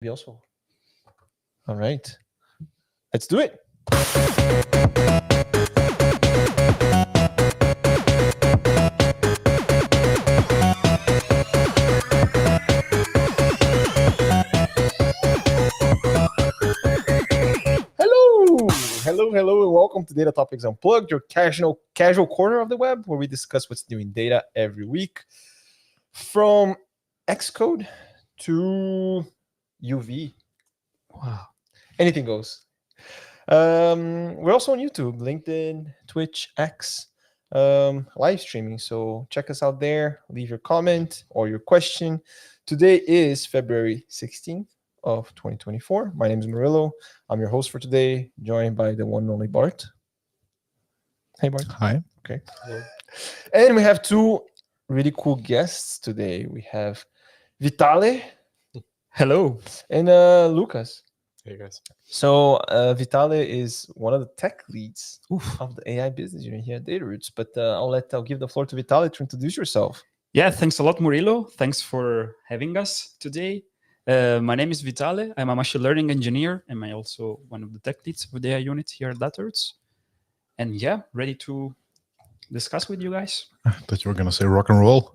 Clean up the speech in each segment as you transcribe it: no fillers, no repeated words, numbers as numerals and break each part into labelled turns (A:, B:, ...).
A: We also. All right. Let's do it. Hello, and welcome to Datatopics Unplugged, your casual corner of the web where we discuss what's new in data every week, from Xcode to UV. Wow, anything goes. We're also on YouTube, LinkedIn, Twitch, X, live streaming. So check us out there. Leave your comment or your question. Today is February 16th. Of 2024. My name is Murillo. I'm your host for today, joined by the one and only Bart. Hey, Bart.
B: Hi.
A: Okay. Hello. And we have two really cool guests today. We have Vitala.
C: Hello.
A: And Lukas.
D: Hey, guys.
A: So Vitala is one of the tech leads of the AI business unit here at DataRoots. But I'll give the floor to Vitala to introduce yourself.
C: Yeah, thanks a lot, Murillo. Thanks for having us today. My name is Vitala. I'm a machine learning engineer, and I'm also one of the tech leads of the AI unit here at Datatopics. And yeah, ready to discuss with you guys.
B: I thought you were going to say rock and roll.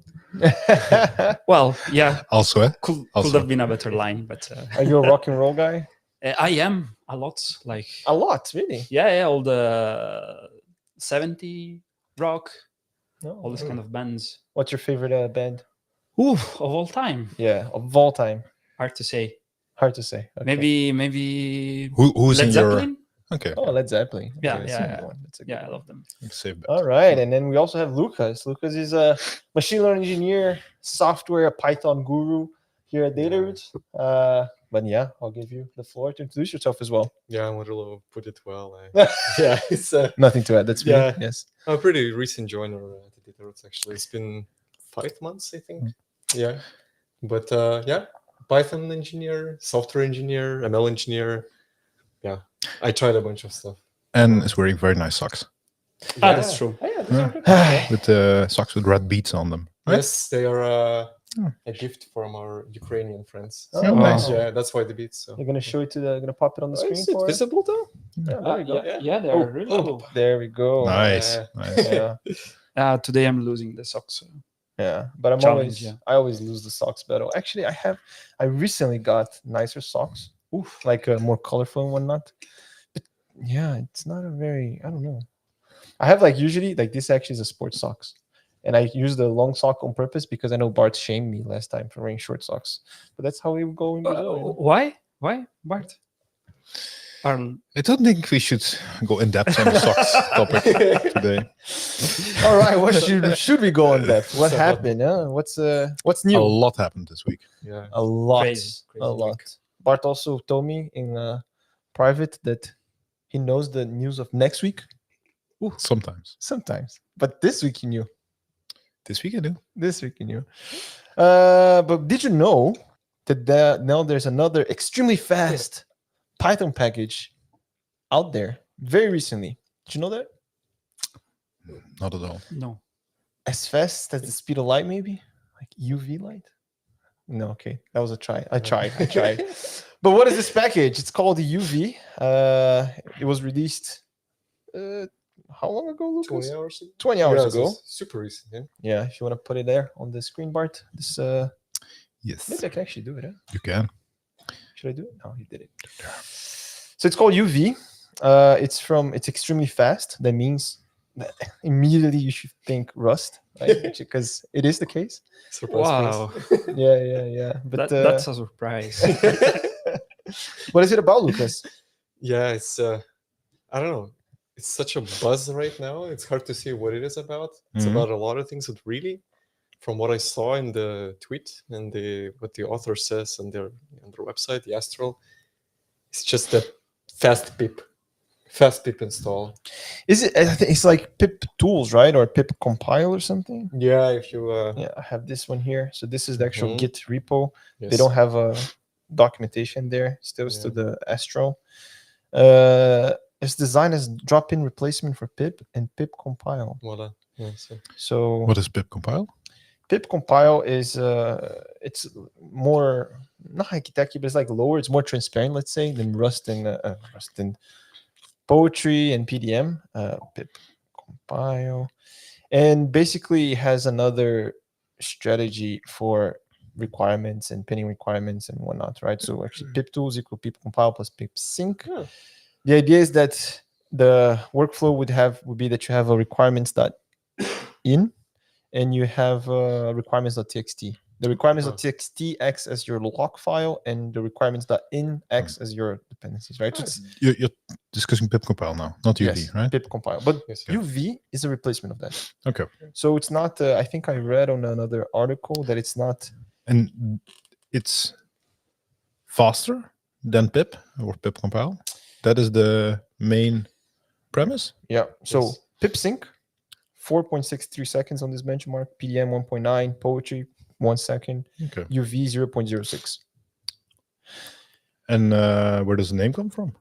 C: Well, yeah.
B: Also,
C: could have been a better line, but...
A: Are you a rock and roll guy?
C: I am a lot. Like
A: a lot, really?
C: Yeah, all the 70 rock, all this kind of bands.
A: What's your favorite band?
C: Of all time.
A: Yeah, of all time.
C: Hard to say.
A: Okay.
C: Maybe
B: who's
C: Led
B: in
C: Zeppelin?
B: Your... Okay.
A: Oh, Led Zeppelin.
C: Yeah.
A: I
C: love them.
A: All right, and then we also have Lukas. Lukas is a machine learning engineer, software, Python guru here at DataRoots. But yeah, I'll give you the floor to introduce yourself as well.
D: Yeah, Murillo put it well. Yeah, it's
A: nothing to add. That's me.
D: Yeah,
A: yes.
D: I'm a pretty recent joiner at DataRoots. Actually, it's been 5 months, I think. Yeah, but yeah. Python engineer, software engineer, ML engineer. Yeah, I tried a bunch of stuff.
B: And is wearing very nice socks.
C: Yeah. That's true.
B: With socks with red beads on them.
D: Right? Yes, they are a gift from our Ukrainian friends.
A: Oh,
B: nice.
D: Yeah, that's why the beats. So.
A: You're gonna show it to gonna pop it on the screen.
D: Is it visible though?
A: Yeah, there we go.
C: Yeah, they are really cool.
A: There we go.
B: Nice.
A: Yeah.
C: Today I'm losing the socks.
A: Yeah, but I always lose the socks battle. Actually, I recently got nicer socks, like more colorful and whatnot. But yeah, it's not a very, I don't know. I have usually this actually is a sports socks, and I use the long sock on purpose because I know Bart shamed me last time for wearing short socks. But that's how we go in Brazil.
C: Why, Bart?
B: I don't think we should go in depth on the socks topic today.
A: All right, what should we go in depth? What happened? What's new?
B: A lot happened this week.
D: Yeah,
A: a lot,
C: crazy
A: a lot. Bart also told me in private that he knows the news of next week.
B: Sometimes,
A: but this week he knew.
B: This week I do.
A: This week he knew. But did you know that now there's another extremely fast Python package out there very recently? Did you know that?
B: Not at all.
C: No.
A: As fast as the speed of light, maybe? Like UV light? No, okay. That was a try. I tried. But what is this package? It's called the UV. It was released how long ago, Lukas?
D: 20 hours ago.
A: 20 hours ago.
D: Super recent, yeah.
A: Yeah, if you want to put it there on the screen, Bart. This
B: yes.
A: Maybe I can actually do it, huh?
B: You can.
A: Should I do it? No, he did it. So it's called UV. It's extremely fast. That means that immediately you should think Rust, right? Because it is the case.
D: Surprise.
C: Wow.
A: Yeah. But
C: that's a surprise.
A: What is it about, Lukas?
D: Yeah, it's I don't know. It's such a buzz right now. It's hard to see what it is about. It's about a lot of things, but really, from what I saw in the tweet and what the author says on their website, the Astral, it's just a fast pip install.
A: Is it? I think it's like pip tools, right, or pip compile or something?
D: Yeah, if you
A: I have this one here. So this is the actual Git repo.
D: Yes.
A: They don't have a documentation there. Still to the Astral. It's designed as drop-in replacement for pip and pip compile.
D: Voila. Yeah,
A: So
B: what is pip compile?
A: pip compile is it's more not high-techy, but it's like lower. It's more transparent, let's say, than Rust and Poetry and PDM. Pip compile, and basically has another strategy for requirements and pinning requirements and whatnot, right? So actually, pip tools equal pip compile plus pip sync.
D: Yeah.
A: The idea is that the workflow would be that you have a requirements.in and you have requirements.txt. The requirements.txt acts as your log file, and the requirements.in acts as your dependencies, right? So it's
B: You're discussing pip compile now, not UV,
A: yes,
B: right?
A: pip compile, but
D: Yes,
A: UV is a replacement of that.
B: Okay.
A: So it's not. I think I read on another article that it's not.
B: And it's faster than pip or pip compile. That is the main premise.
A: Yeah. So
D: Yes.
A: pip sync, 4.63 seconds on this benchmark. PDM 1.9. Poetry 1 second.
B: Okay.
A: UV 0.06.
B: And where does the name come from?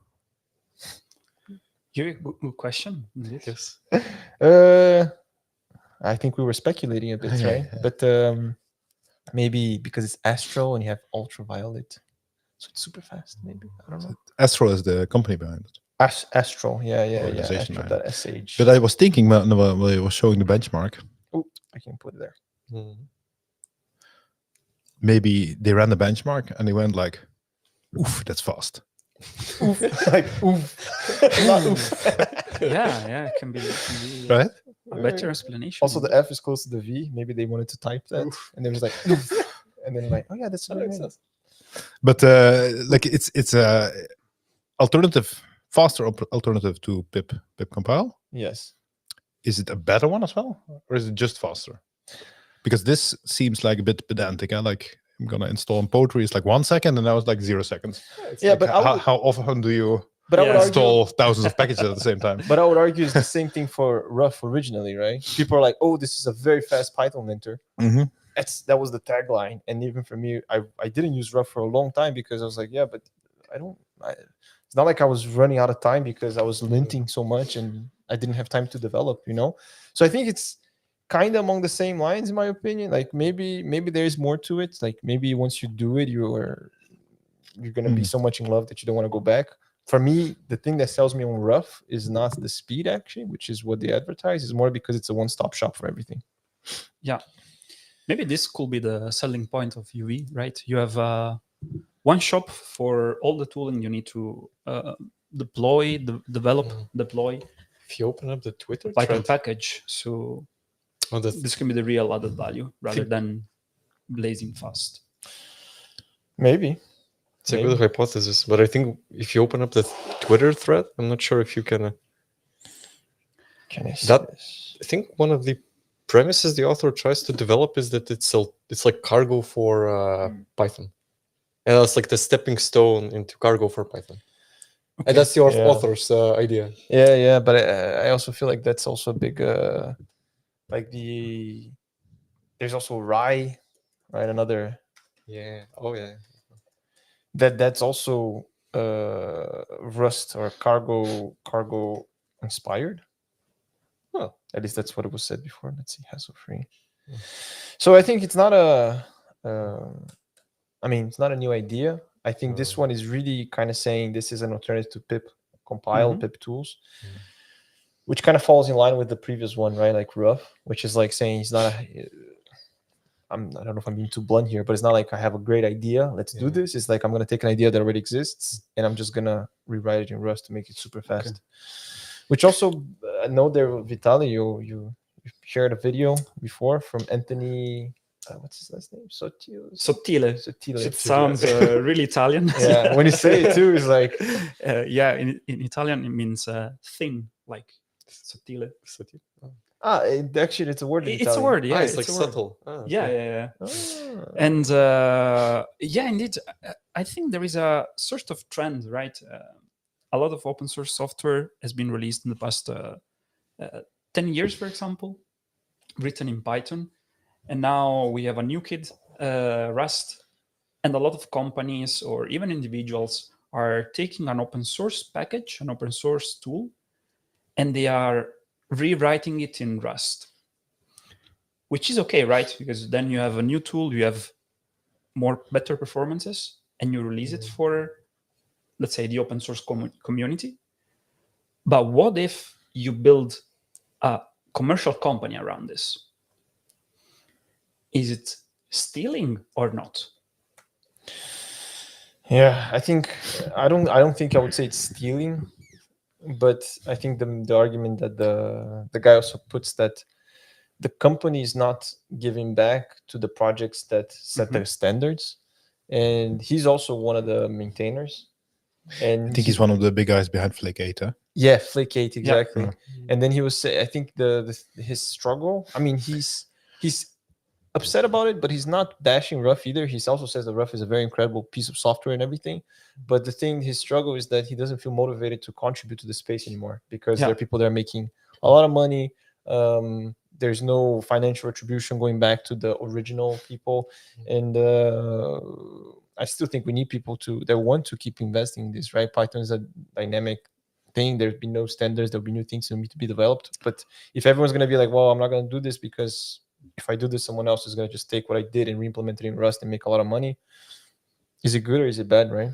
C: Good question. Indeed.
D: Yes.
A: I think we were speculating a bit,
B: Yeah,
A: right?
B: yeah.
A: But maybe because it's astral and you have ultraviolet, so it's super fast. Maybe I don't know.
B: Astro is the company behind it.
A: Astral, yeah.
B: Organization
A: Astral.sh.
B: But I was thinking when I was showing the benchmark,
A: Oh, I can put it there.
D: Mhm.
B: maybe they ran the benchmark and they went like, oof, that's fast.
A: Oof, like oof, not oof.
C: Yeah, it can be
B: Right?
C: a better explanation.
A: Also, the F is close to the V. Maybe they wanted to type that, and they was like, oof. And then like, oh yeah, that's
D: That
A: very
D: makes
A: nice.
D: sense.
B: But like it's a faster alternative to pip compile.
A: Yes.
B: Is it a better one as well, or is it just faster? Because this seems like a bit pedantic. Like I'm gonna install in Poetry, it's like 1 second, and now it's like 0 seconds.
D: It's
A: Yeah,
D: like
A: but I would,
B: How often do you
A: but I would
C: Yeah.
A: argue,
B: install thousands of packages at the same time?
A: but I would argue it's the same thing for Rough originally, right? People are like, oh, this is a very fast Python linter.
B: Mhm.
A: That was the tagline, and even for me, I didn't use Rough for a long time because I was like, yeah, but it's not like I was running out of time because I was linting so much and I didn't have time to develop, So I think it's kind of among the same lines, in my opinion. Like maybe there is more to it. Like maybe once you do it, you're gonna be so much in love that you don't want to go back. For me, the thing that sells me on Rough is not the speed, actually, which is what they advertise. Is more because it's a one-stop shop for everything.
C: Yeah. Maybe this could be the selling point of UV, right? You have one shop for all the tooling you need to deploy, develop, deploy
D: If you open up the Twitter
C: Python
D: thread,
C: package. So this can be the real added value rather than blazing fast.
A: Maybe.
D: it's a good hypothesis. But I think if you open up the Twitter thread, I'm not sure if you can.
A: Can I see
D: That-
A: this?
D: I think one of the premises the author tries to develop is that it's like cargo for Python, and that's like the stepping stone into cargo for Python. And that's the
A: Yeah.
D: author's idea.
A: Yeah, but I also feel like that's also a big there's also Rye, right? Another
D: Yeah. Oh yeah.
A: that's also Rust or cargo inspired.
D: Oh.
A: At least that's what it was said before. Let's see, hassle free. So I think it's not it's not a new idea. I think this one is really kind of saying this is an alternative to pip compile, pip tools, which kind of falls in line with the previous one, right? Like Rough, which is like saying it's not I don't know if I'm being too blunt here, but it's not like I have a great idea, let's do this. It's like I'm going to take an idea that already exists and I'm just going to rewrite it in Rust to make it super fast. Which also, I know there, Vitali, you shared a video before from Anthony, what's his last name?
C: Sottile.
A: Sottile.
C: It sounds really Italian.
A: Yeah, when you say it too, it's like...
C: in Italian, it means thin, like sottile.
A: Actually, it's a word in
C: It's
A: Italian.
C: a word, yeah.
D: It's like
C: a word.
D: subtle. Okay.
C: Yeah.
A: Ah.
C: And indeed, I think there is a sort of trend, right? A lot of open source software has been released in the past 10 years, for example, written in Python. And now we have a new kid, Rust, and a lot of companies or even individuals are taking an open source package, an open source tool, and they are rewriting it in Rust, which is okay, right? Because then you have a new tool, you have better performances, and you release it for, let's say, the open source community. But what if you build a commercial company around this? Is it stealing or not?
A: Yeah, I think I don't think I would say it's stealing, but I think the argument that the guy also puts that the company is not giving back to the projects that set their standards, and he's also one of the maintainers. And
B: I think he's one of the big guys behind Flake8, huh?
A: Yeah, Flake8, exactly.
B: Yeah.
A: And then he was say, I think his struggle. I mean, he's upset about it, but he's not bashing Rough either. He also says that Rough is a very incredible piece of software and everything. But his struggle is that he doesn't feel motivated to contribute to the space anymore because there are people that are making a lot of money. There's no financial retribution going back to the original people, and I still think we need people that want to keep investing in this. Right, Python is a dynamic thing. There'll be no standards. There'll be new things that need to be developed. But if everyone's going to be like, well, I'm not going to do this because if I do this, someone else is going to just take what I did and re-implement it in Rust and make a lot of money. Is it good or is it bad, right?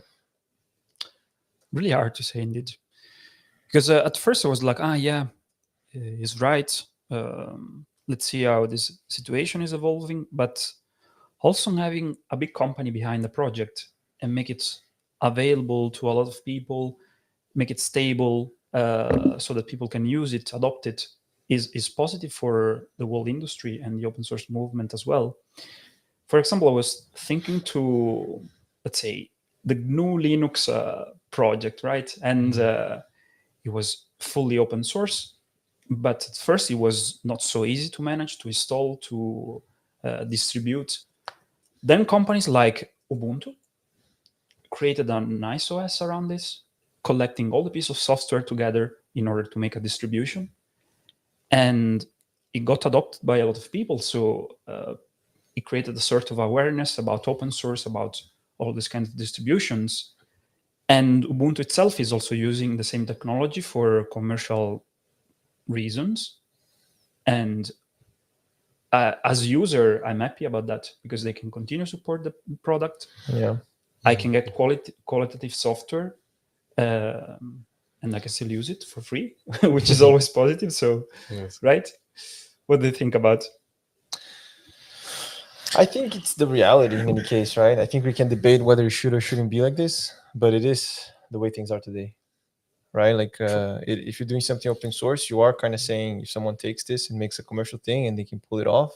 C: Really hard to say, indeed. Because at first I was like, he's right. Let's see how this situation is evolving. But also having a big company behind the project and make it available to a lot of people, make it stable so that people can use it, adopt it, is positive for the whole industry and the open source movement as well. For example, I was thinking to, let's say, the GNU Linux project, right? And it was fully open source, but at first it was not so easy to manage, to install, to distribute. Then companies like Ubuntu created a nice OS around this, collecting all the pieces of software together in order to make a distribution. And it got adopted by a lot of people. So it created a sort of awareness about open source, about all these kinds of distributions. And Ubuntu itself is also using the same technology for commercial reasons. And as a user, I'm happy about that because they can continue to support the product.
A: Yeah,
C: I can get qualitative software, and I can still use it for free, which is always positive. So,
D: Yes.
C: right? What do you think about?
A: I think it's the reality in any case, right? I think we can debate whether it should or shouldn't be like this, but it is the way things are today, right? Like if you're doing something open source, you are kind of saying if someone takes this and makes a commercial thing and they can pull it off,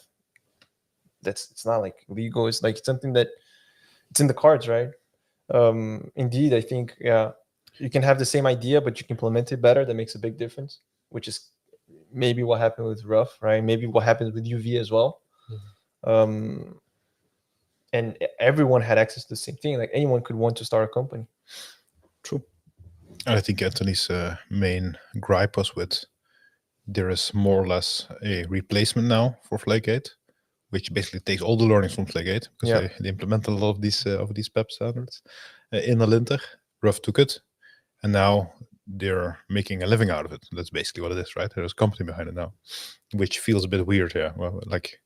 A: it's not like legal. It's like something that it's in the cards, right? Indeed, I think, you can have the same idea, but you can implement it better. That makes a big difference, which is maybe what happened with Rough, right? Maybe what happened with UV as well. And everyone had access to the same thing. Like anyone could want to start a company.
C: True.
B: I think Anthony's main gripe was with there is more or less a replacement now for Flake8, which basically takes all the learnings from Flake8 because they implemented a lot of these PEP standards in the linter. Rough took it, and now they're making a living out of it. That's basically what it is, right? There's a company behind it now, which feels a bit weird. Yeah, well, like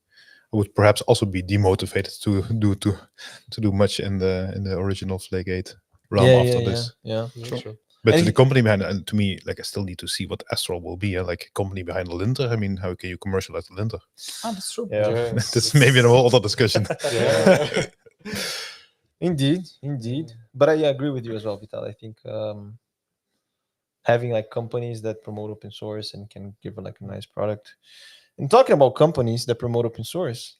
B: I would perhaps also be demotivated to do much in the original Flake8 realm after this.
A: Yeah.
D: Sure.
B: But
A: And
B: the company behind it, and to me, like I still need to see what Astral will be. Like a company behind the linter. I mean, how can you commercialize the linter?
C: That's true.
A: Yeah.
D: Yes,
B: That's maybe a whole other discussion.
D: Yeah.
A: Indeed. But I agree with you as well, Vital. I think having like companies that promote open source and can give like a nice product. And talking about companies that promote open source,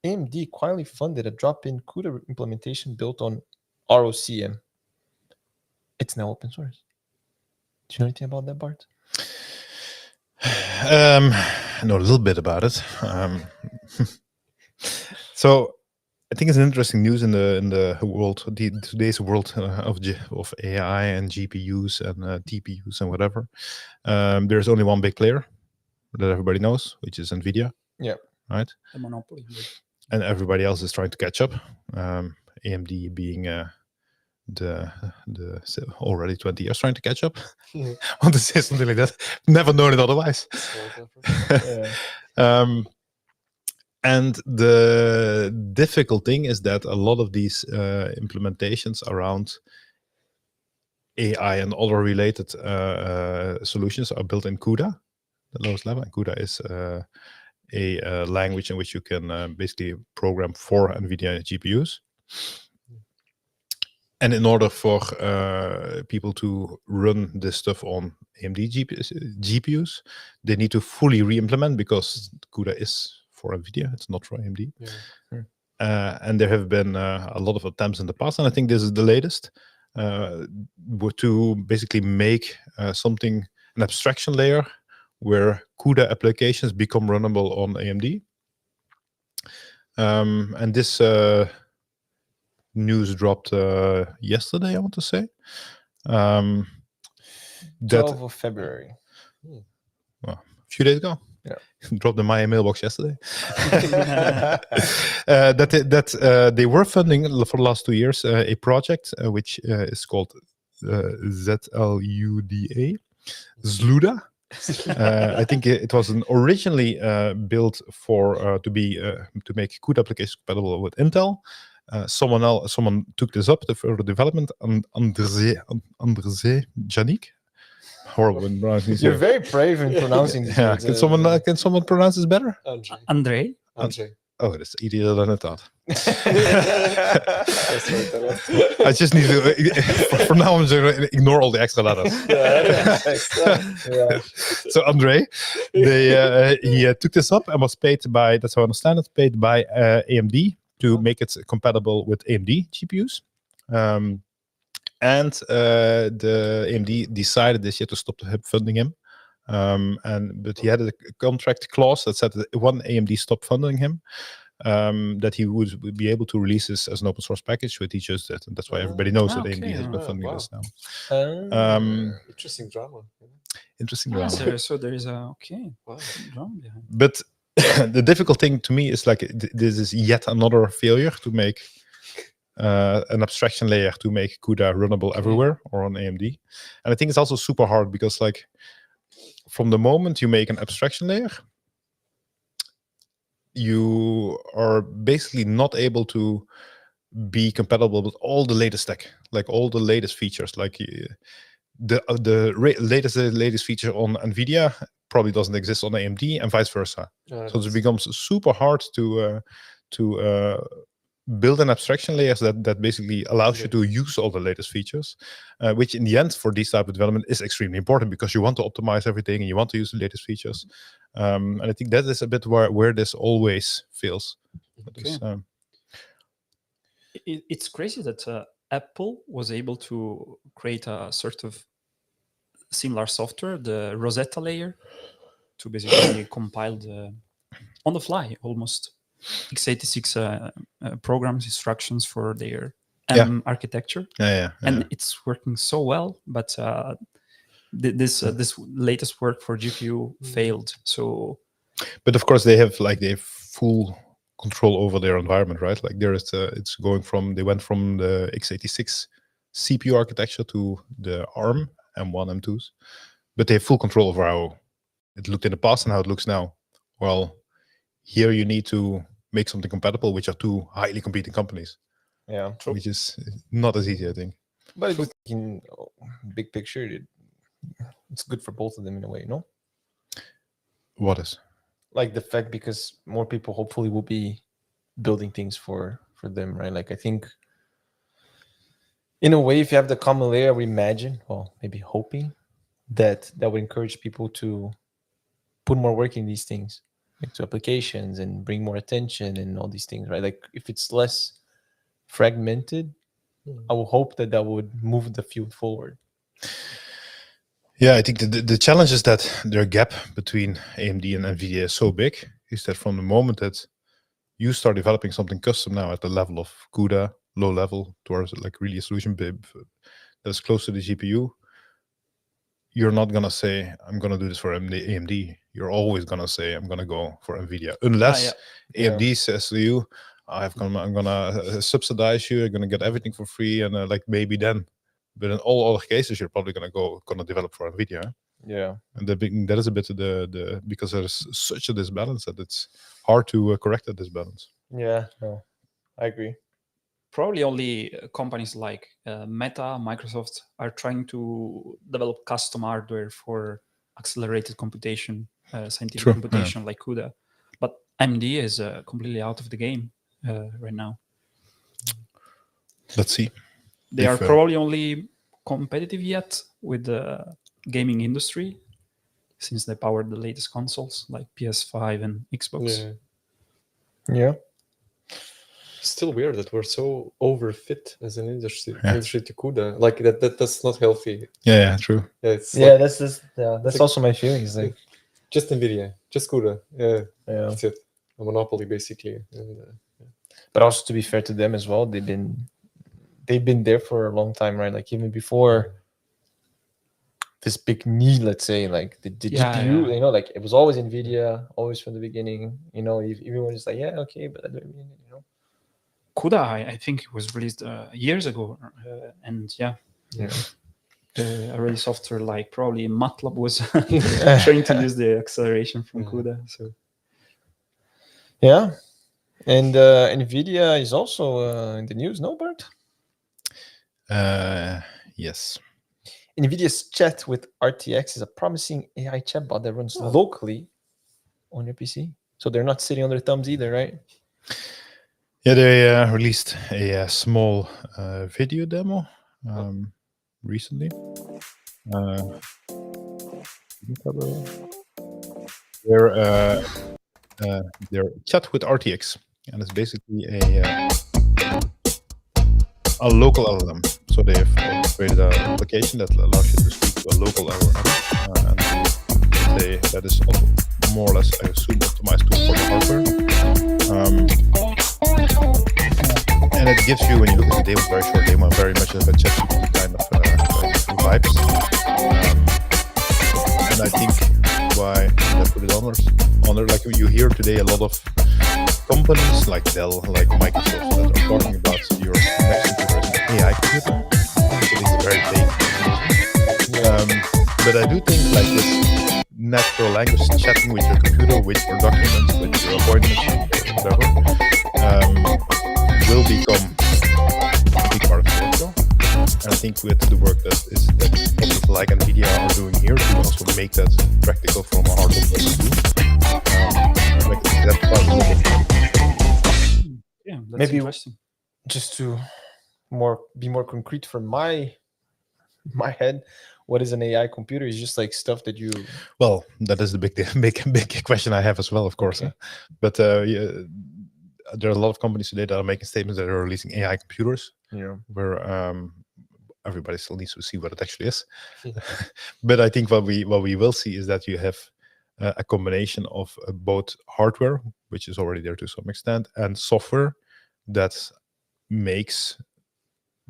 A: AMD quietly funded a drop-in CUDA implementation built on ROCm. It's now open source. Do you know anything about that, Bart?
B: I know a little bit about it. So I think it's an interesting news in the world, today's world of AI and GPUs and TPUs and whatever. There's only one big player that everybody knows, which is NVIDIA.
A: Yeah.
B: Right.
C: The monopoly.
B: And everybody else is trying to catch up. AMD being the already 20 years trying to catch up. I want to say something like that. Never known it otherwise.
A: Yeah.
B: And the difficult thing is that a lot of these implementations around AI and other related solutions are built in CUDA, the lowest level. And CUDA is a language in which you can basically program for NVIDIA GPUs. And in order for people to run this stuff on AMD GPUs, they need to fully re-implement, because CUDA is for NVIDIA, it's not for AMD.
D: Yeah.
B: And there have been a lot of attempts in the past, and I think this is the latest, to basically make something, an abstraction layer, where CUDA applications become runnable on AMD. And this news dropped yesterday, I want to say.
A: 12th of February.
B: Well, a few days ago.
A: Yeah.
B: Dropped in my mailbox yesterday. that they were funding for the last 2 years a project which is called ZLUDA. ZLUDA. I think it was originally built for to make CUDA applications compatible with Intel. Someone took this up, the further development, and Andrzej Janik. Horrible in pronouncing.
A: You're very brave in pronouncing these
B: Yeah.
A: words.
B: Can someone pronounce this better?
C: Andre?
D: Andre.
B: Oh, that's easier than I thought.
D: That's right, that was-
B: I just need to, for now, I'm just going to ignore all the extra letters.
A: Yeah.
B: So Andre, he took this up and was paid by, that's how I understand it, paid by AMD to make it compatible with AMD GPUs. And the AMD decided this year to stop funding him. But he had a contract clause that said that when AMD stopped funding him, that he would be able to release this as an open source package, which he just did. And that's why everybody knows that AMD has been funding this now.
D: Interesting drama.
B: Interesting
C: Ah,
B: drama.
C: so there is a
D: Wow.
C: drama behind.
B: But the difficult thing to me is like this is yet another failure to make an abstraction layer to make CUDA runnable everywhere or on AMD. And I think it's also super hard because like from the moment you make an abstraction layer, you are basically not able to be compatible with all the latest tech, like all the latest features. Like the latest feature on NVIDIA probably doesn't exist on AMD, and vice versa. So it becomes super hard to build an abstraction layer that basically allows you to use all the latest features, which in the end for this type of development is extremely important because you want to optimize everything and you want to use the latest features. And I think that is a bit where this always fails.
C: It's crazy that Apple was able to create a sort of similar software, the Rosetta layer, to basically compile on the fly almost x86 programs instructions for their architecture. And it's working so well, but this latest work for GPU failed. So,
B: but of course they have full control over their environment, right? Like there is they went from the x86 CPU architecture to the ARM M1, M2s, but they have full control over how it looked in the past and how it looks now. Well, here you need to make something compatible, which are two highly competing companies.
A: Yeah, true.
B: Which is not as easy, I think.
A: But in big picture, it's good for both of them in a way, no?
B: What is?
A: Like the fact because more people hopefully will be building things for them, right? Like I think in a way, if you have the common layer, we imagine, well, maybe hoping that would encourage people to put more work in these things, like to applications and bring more attention and all these things, right? Like if it's less fragmented, I will hope that would move the field forward.
B: Yeah, I think the challenge is that their gap between AMD and NVIDIA is so big, is that from the moment that you start developing something custom now at the level of CUDA, low level, towards like really a solution that's close to the GPU, you're not going to say, I'm going to do this for AMD. You're always going to say, I'm going to go for NVIDIA. Unless AMD says to you, I'm going to subsidize you, you're going to get everything for free, and like maybe then. But in all other cases, you're probably going to develop for NVIDIA.
A: Yeah.
B: And that is a bit the because there's such a disbalance that it's hard to correct that disbalance.
A: Yeah. No, I agree.
C: Probably only companies like Meta, Microsoft are trying to develop custom hardware for accelerated computation, scientific
B: True,
C: computation like CUDA. But AMD is completely out of the game right now.
B: Let's see.
C: They
B: If,
C: are probably only competitive yet with the gaming industry, since they power the latest consoles like PS5 and Xbox.
D: Yeah.
A: Yeah.
D: Still weird that we're so overfit as an industry to CUDA. Like that's not healthy.
B: Yeah, true.
D: Yeah, it's
A: Yeah,
D: like,
A: that's
D: like-
A: also my feelings. Like,
D: just NVIDIA, just CUDA. Yeah,
A: yeah.
D: that's it. A monopoly basically. And,
A: But also to be fair to them as well, they've been there for a long time, right? Like even before this big need, let's say, like the GPU,
C: yeah.
A: you know, like it was always NVIDIA, always from the beginning. You know, everyone is like, yeah, okay, but that doesn't mean, you know.
C: CUDA, I think it was released years ago, and yeah, already software like probably MATLAB was trying to use the acceleration from CUDA. So
A: Yeah, and NVIDIA is also in the news, no, Bert?
B: Yes.
A: NVIDIA's chat with RTX is a promising AI chatbot that runs locally on your PC. So they're not sitting on their thumbs either, right?
B: Yeah, they released a small video demo recently. Their chat with RTX, and it's basically a local LLM. So they have created an application that allows you to speak to a local LLM, and that is also more or less, I assume, optimized tool for the hardware. And it gives you, when you look at the demo, very short demo, very much of a ChatGPT kind of vibes. And I think why they put it on there, like you hear today, a lot of companies like Dell, like Microsoft, that are talking about your connection to an AI computer. So it's very vague. But I do think like this natural language chatting with your computer, with your documents, with your appointments, whatever, will become a big part of the workflow. And I think with the work that companies like NVIDIA are doing here to also make that practical from a hardware point of view.
C: yeah, that's
A: Maybe
C: interesting.
A: just to be more concrete for my head, what is an AI computer? Is just like stuff that you.
B: Well, that is the big question I have as well, of course.
A: Okay.
B: But there are a lot of companies today that are making statements that are releasing AI computers, where everybody still needs to see what it actually is. But I think what we will see is that you have a combination of both hardware, which is already there to some extent, and software that makes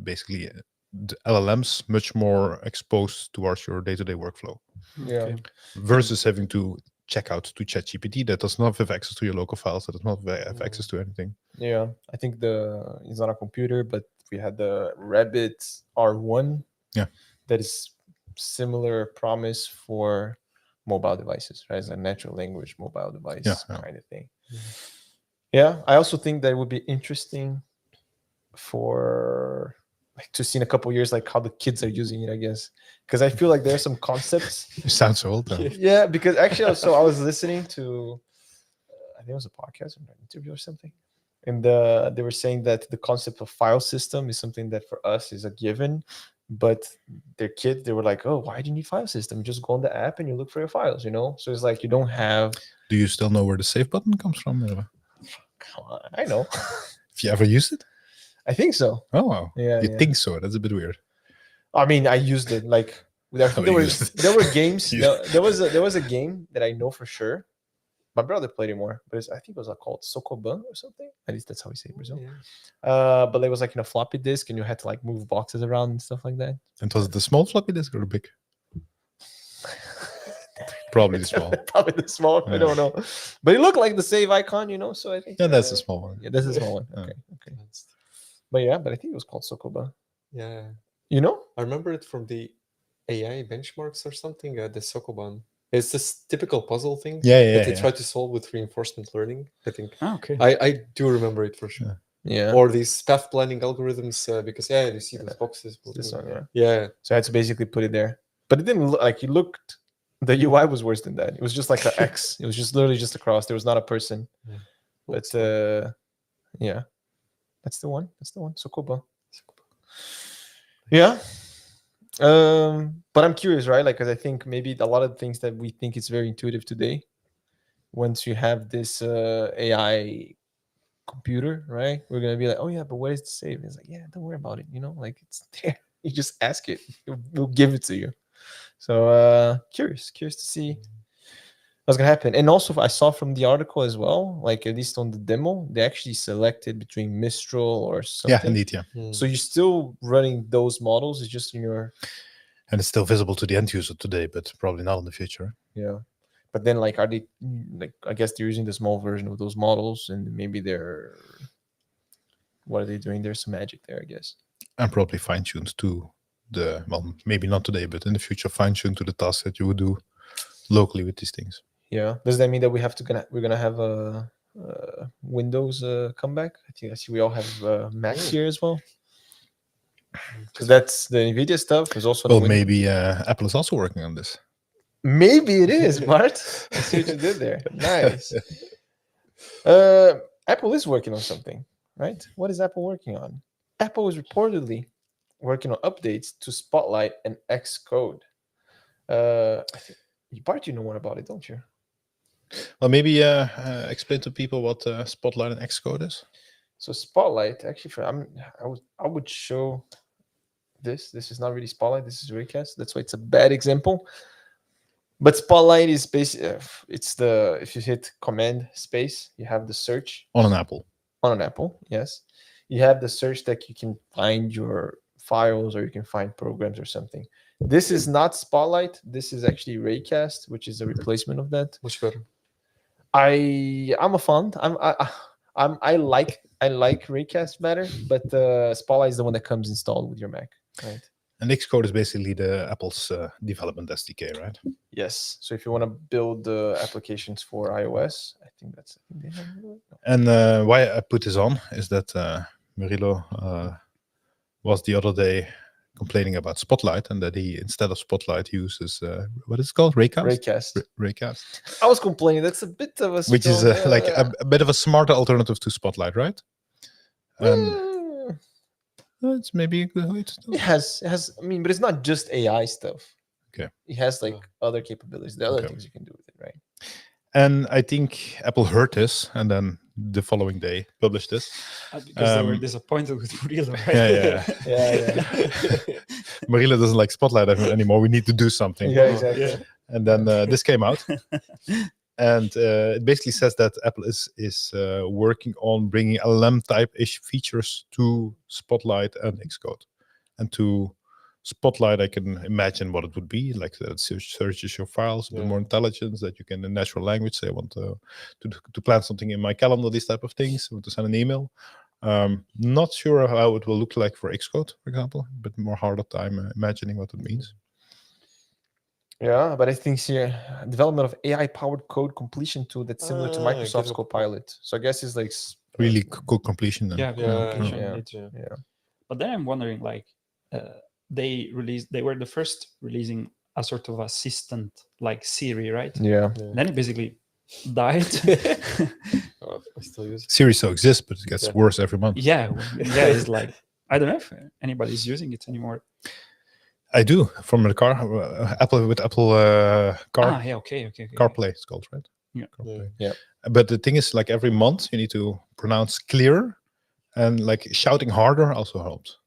B: basically the LLMs much more exposed towards your day-to-day workflow.
A: Yeah.
C: Okay.
B: Versus having to check out to ChatGPT that does not have access to your local files, that does not have access to anything.
A: Yeah, I think it's not a computer, but we had the Rabbit R1.
B: Yeah,
A: that is similar promise for mobile devices, right? It's a natural language mobile device kind of thing. Yeah, I also think that would be interesting for like to see in a couple of years like how the kids are using it, I guess, because I feel like there are some concepts.
B: You sound so old though.
A: Yeah, because actually, so I was listening to, I think it was a podcast or an interview or something, and they were saying that the concept of file system is something that for us is a given, but their kids, they were like, oh, why do you need file system? You just go on the app and you look for your files, you know? So it's like you don't have.
B: Do you still know where the save button comes from?
A: Come on, I know.
B: Have you ever used it?
A: I think so.
B: Oh wow.
A: Yeah.
B: You think so? That's a bit weird.
A: I mean, I used it like there were games. There was a game that I know for sure. My brother played it more, but I think it was called Sokoban or something. At least that's how we say it in Brazil.
D: Yeah.
A: But it was like in a floppy disk, and you had to like move boxes around and stuff like that.
B: And was it the small floppy disk or the big? Probably the small.
A: Probably the small. I don't know, but it looked like the save icon, you know. So I think
B: that's a small one.
A: Yeah, that's a small one. Okay. But I think it was called Sokoba.
D: Yeah.
A: You know?
D: I remember it from the AI benchmarks or something. The Sokoban. It's this typical puzzle thing
B: Yeah,
D: that they try to solve with reinforcement learning. I think
C: Okay.
D: I do remember it for sure.
A: Yeah.
D: Or these path planning algorithms, because you see those boxes.
A: This one, yeah.
D: Yeah.
A: So I had to basically put it there, but it didn't look like it looked. The UI was worse than that. It was just like an X. It was just literally just a cross. There was not a person.
D: Yeah.
A: But yeah, that's the one. That's the one. Sokoba. Yeah. But I'm curious, right? Like, because I think maybe a lot of things that we think is very intuitive today, once you have this AI computer, right? We're gonna be like, oh yeah, but what is the save? It's like, yeah, don't worry about it. You know, like it's there. You just ask it. We'll give it to you. So curious to see what's gonna happen. And also, I saw from the article as well, like at least on the demo, they actually selected between Mistral or something.
B: Yeah, indeed, yeah.
A: So you're still running those models. It's just in your
B: And it's still visible to the end user today, but probably not in the future.
A: yeah. But then, like, are they like? I guess they're using the small version of those models, and maybe they're what are they doing? There's some magic there, I guess.
B: And probably fine-tuned to the, well, maybe not today, but in the future, fine-tuned to the tasks that you would do locally with these things.
A: Yeah. Does that mean that we're gonna have a Windows comeback? I see we all have Macs here as well. Because that's the NVIDIA stuff. Is also
B: Well, maybe Apple is also working on this.
A: Maybe it is, Bart. I see what you did there. Nice. Apple is working on something, right? What is Apple working on? Apple is reportedly working on updates to Spotlight and Xcode. I think, Bart, you know more about it, don't you?
B: Well, maybe explain to people what Spotlight and Xcode is.
A: So Spotlight, actually, I would show this. This is not really Spotlight. This is Raycast. That's why it's a bad example. But Spotlight is basically if you hit Command space, you have the search
B: On an Apple.
A: on an Apple. Yes, you have the search that you can find your files or you can find programs or something. This is not Spotlight. This is actually Raycast, which is a replacement of that.
D: Much better.
A: I'm a fan. I like Raycast better, but Spotlight is the one that comes installed with your Mac, right?
B: And Xcode is basically the Apple's development SDK, right?
A: Yes. So if you want to build applications for iOS, I think they have it. No.
B: And why I put this on is that Murilo was the other day complaining about Spotlight and that he, instead of Spotlight, uses, what is it called? Raycast?
A: Raycast.
B: Raycast.
A: I was complaining. That's a bit of a
B: Which is like a bit of a smarter alternative to Spotlight, right? It's maybe a good way to do
A: it has. I mean, but it's not just AI stuff.
B: Okay.
A: It has like
D: Oh.
A: other capabilities. There are other
B: Okay.
A: things you can do with it, right?
B: And I think Apple heard this and then the following day published this.
C: Because they were disappointed with Murilo, right?
B: Yeah.
A: Yeah.
B: Marilla doesn't like Spotlight anymore. We need to do something.
A: Yeah, exactly.
C: Yeah.
B: And then this came out. And it basically says that Apple is working on bringing LLM type-ish features to Spotlight and Xcode. And to Spotlight, I can imagine what it would be, like that searches your files with more intelligence, that you can in natural language say, I want to plan something in my calendar, these type of things, I want to send an email. Not sure how it will look like for Xcode, for example, but more harder time imagining what it means.
A: Yeah, but I think here development of AI-powered code completion tool that's similar to Microsoft's
D: GitHub.
A: Copilot. So I guess it's like
B: Really code completion. Then.
C: Yeah, communication,
A: yeah.
C: indeed.
A: yeah.
C: But then I'm wondering, like, they were the first releasing a sort of assistant like Siri, right?
A: Yeah.
C: Then it basically died.
D: I still use it.
B: Siri still exists, but it gets worse every month.
C: yeah, it's like, I don't know if anybody's using it anymore.
B: I do from the car. Apple Car
C: Yeah, okay.
B: CarPlay it's called, right?
C: Yeah.
B: CarPlay.
A: Yeah.
B: But the thing is, like every month you need to pronounce clear, and like shouting harder also helps.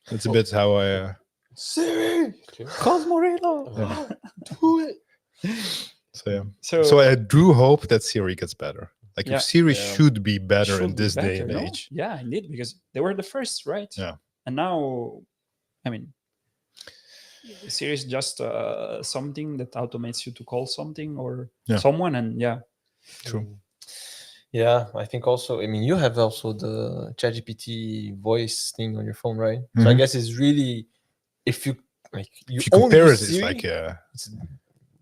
B: That's a bit how I.
A: Siri,
D: Okay.
A: Cosmorello, do it.
B: So yeah.
C: So
B: So I do hope that Siri gets better. Like
C: Yeah.
B: if Siri
A: Yeah.
B: should be better
C: should
B: in
C: be
B: this day
C: better,
B: and
C: no?
B: age.
C: Yeah, indeed, because they were the first, right?
B: Yeah.
C: And now, I mean, Siri is just something that automates you to call something or someone, and
B: True.
A: Yeah, I think also. I mean, you have also the ChatGPT voice thing on your phone, right? So I
B: Mhm.
A: guess it's really, if you like
B: If you compare it, it's
A: Siri,
B: like
A: it's a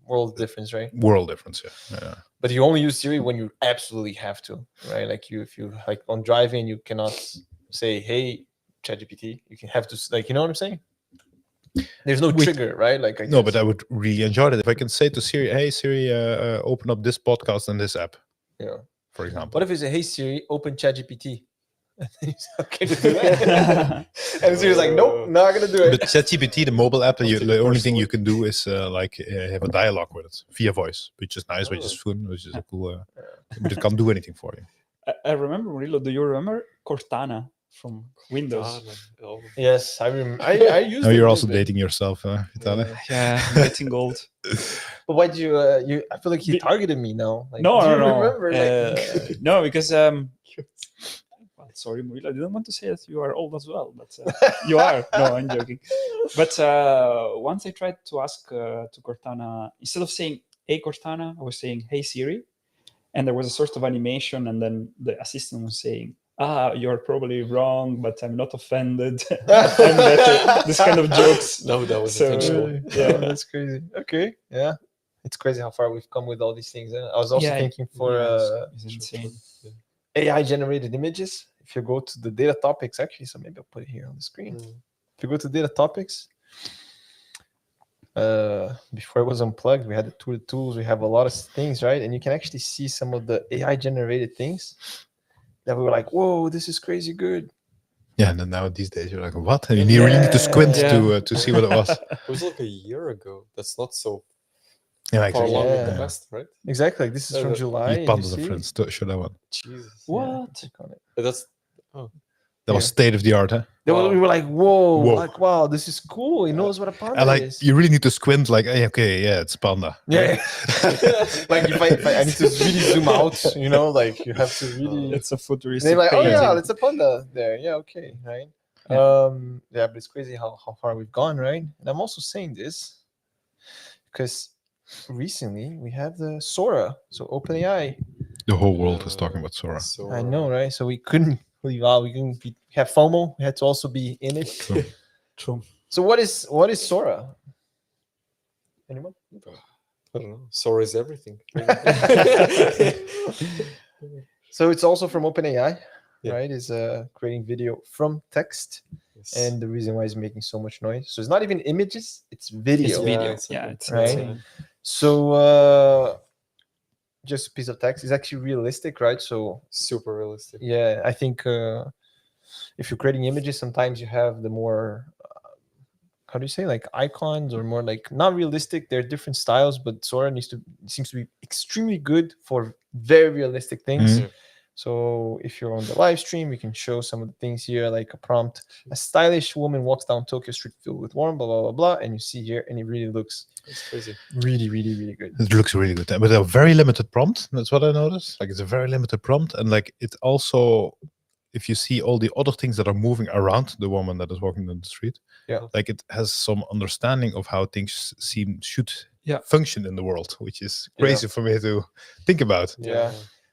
A: world difference, right?
B: world difference. Yeah.
A: But you only use Siri when you absolutely have to, right? Like if you like on driving, you cannot say, "Hey, ChatGPT." You can have to like, you know what I'm saying? There's no trigger, right? Like
B: No, but I would really enjoy it if I can say to Siri, "Hey Siri, open up this podcast and this app,"
A: yeah.
B: for example.
A: What if it's a "Hey Siri, open ChatGPT"? Okay to do that. And Siri's like, "Nope, not gonna do it."
B: But ChatGPT, the mobile app,
D: I'll take
B: the
D: it
B: only thing
D: personally.
B: you can do is have a dialogue with it via voice, which is nice, which is fun, which is a cool. But it can't do anything for you.
C: I remember, Murillo, do you remember Cortana from Windows?
D: Oh.
A: Yes, I remember. I used
B: Now
A: it.
B: you're
A: a
B: also
A: little bit.
B: dating yourself, Vitala.
C: Yeah, I'm getting old.
A: But why did you? I feel like he targeted me now. Like,
C: No,
A: do you
C: no.
A: remember? Like,
C: No, because well, sorry, Murillo, I didn't want to say that you are old as well, but you are. No, I'm joking. But once I tried to ask to Cortana, instead of saying "Hey Cortana," I was saying "Hey Siri," and there was a sort of animation, and then the assistant was saying, "You're probably wrong, but I'm not offended." I'm better. This kind of jokes.
D: No, that was
C: So,
D: intentional.
C: yeah.
A: Oh, that's crazy. Okay, yeah, it's crazy how far we've come with all these things. I was also
C: Yeah,
A: thinking for
C: it's insane.
A: AI generated images. If you go to the data topics, actually, so maybe I'll put it here on the screen. If you go to data topics, before it was unplugged, we had the tools. We have a lot of things, right? And you can actually see some of the AI generated things that we were like, "Whoa, this is crazy good."
B: Yeah, and then now these days you're like, what? And you really need to squint to see what it was.
D: It was like a year ago. That's not so
B: Yeah,
D: far
B: exactly.
D: along in
A: Yeah.
D: the past, right?
A: Exactly. Like this is from July.
B: Leave
A: and
B: Panda
A: you
B: the
A: see-
B: friends. Show that one.
D: Jesus.
C: What?
A: click on it.
D: That's
B: That was state of the art, huh?
A: We were like, whoa,
B: Whoa.
A: like, wow, this is cool. He knows what a panda
B: And like,
A: is.
B: you really need to squint. Like, hey, okay, yeah, it's Panda.
A: Yeah. Like if I need to really zoom out, you know, like you have to really.
C: It's a
A: And
C: futuristic
A: they're like, oh
C: painting.
A: yeah, it's a panda there. Yeah, okay, right.
C: Yeah.
A: Yeah, but it's crazy how far we've gone, right? And I'm also saying this because recently we have the Sora, so OpenAI.
B: The whole world is talking about Sora.
A: I know, right? So we couldn't leave out. We have FOMO. We had to also be in it.
C: True.
A: So what is Sora? Anyone?
D: I don't know. Sora is everything.
A: So it's also from OpenAI,
D: Yeah.
A: right? Is creating video from text,
D: Yes.
A: and the reason why it's making so much noise. So it's not even images; it's video.
C: It's video.
D: it's
C: Yeah,
D: like
C: it's
A: right?
C: insane.
A: So just a piece of text is actually realistic, right? So
D: super realistic.
A: yeah, I think if you're creating images, sometimes you have the more how do you say, like icons or more like not realistic. They're different styles, but Sora seems to be extremely good for very realistic things.
B: Mhm.
A: So if you're on the live stream, we can show some of the things here, like a prompt. A stylish woman walks down Tokyo street filled with warmth, blah, blah, blah, blah. And you see here, and it really looks
D: It's crazy.
A: really, really, really good.
B: It looks really good, but a very limited prompt. That's what I noticed. Like, it's a very limited prompt, and like it also, if you see all the other things that are moving around the woman that is walking down the street,
A: Yeah.
B: like it has some understanding of how things should
C: Yeah.
B: function in the world, which is crazy for me to think about.
A: Yeah.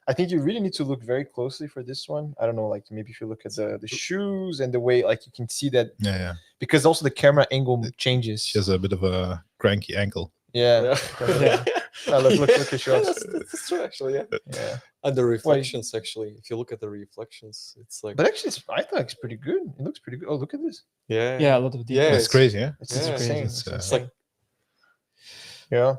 A: I think you really need to look very closely for this one. I don't know, like maybe if you look at the shoes and the way, like you can see that
B: Yeah.
A: because also the camera angle changes.
B: She has a bit of a cranky ankle.
A: Yeah.
C: Yeah.
A: Look at yours.
D: That's true, actually. Yeah.
A: Yeah.
D: And the reflections, actually, if you look at the reflections, it's like
A: But actually, I thought it's pretty good. It looks pretty good. Oh, look at this.
C: Yeah, a lot of details.
D: Yeah,
B: It's crazy, yeah.
A: It's
D: Yeah.
A: insane.
B: It's,
A: It's
D: like-
A: insane. Yeah.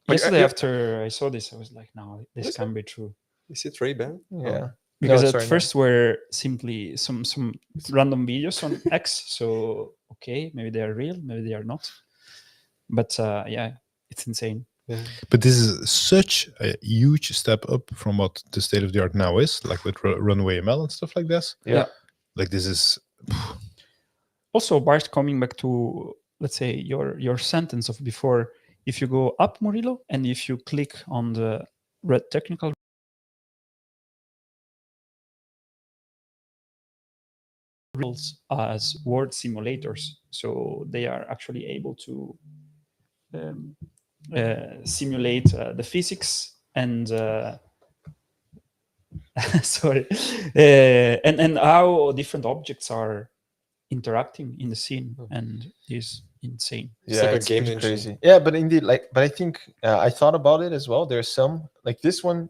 A: But
C: Yesterday after I saw this, I was like, no, this
D: Is
C: can be true.
D: is it Ray-Ban?
A: Yeah.
C: Because
A: No,
C: at
A: sorry, no.
C: first were simply some random videos on X. So okay, maybe they are real, maybe they are not. But yeah, it's insane.
D: Yeah.
B: But this is such a huge step up from what the state of the art now is, like with Runway ML and stuff like this.
A: Yeah.
B: Like this is
C: Also, Bart, coming back to, let's say, your sentence of before, if you go up, Murillo, and if you click on the red technical rules as word simulators, so they are actually able to simulate the physics and sorry, and how different objects are interacting in the scene, and this insane.
D: It's like a
A: it's
D: game
A: pretty
D: engine.
A: crazy. Yeah, but indeed, but I think I thought about it as well. There's some like this one,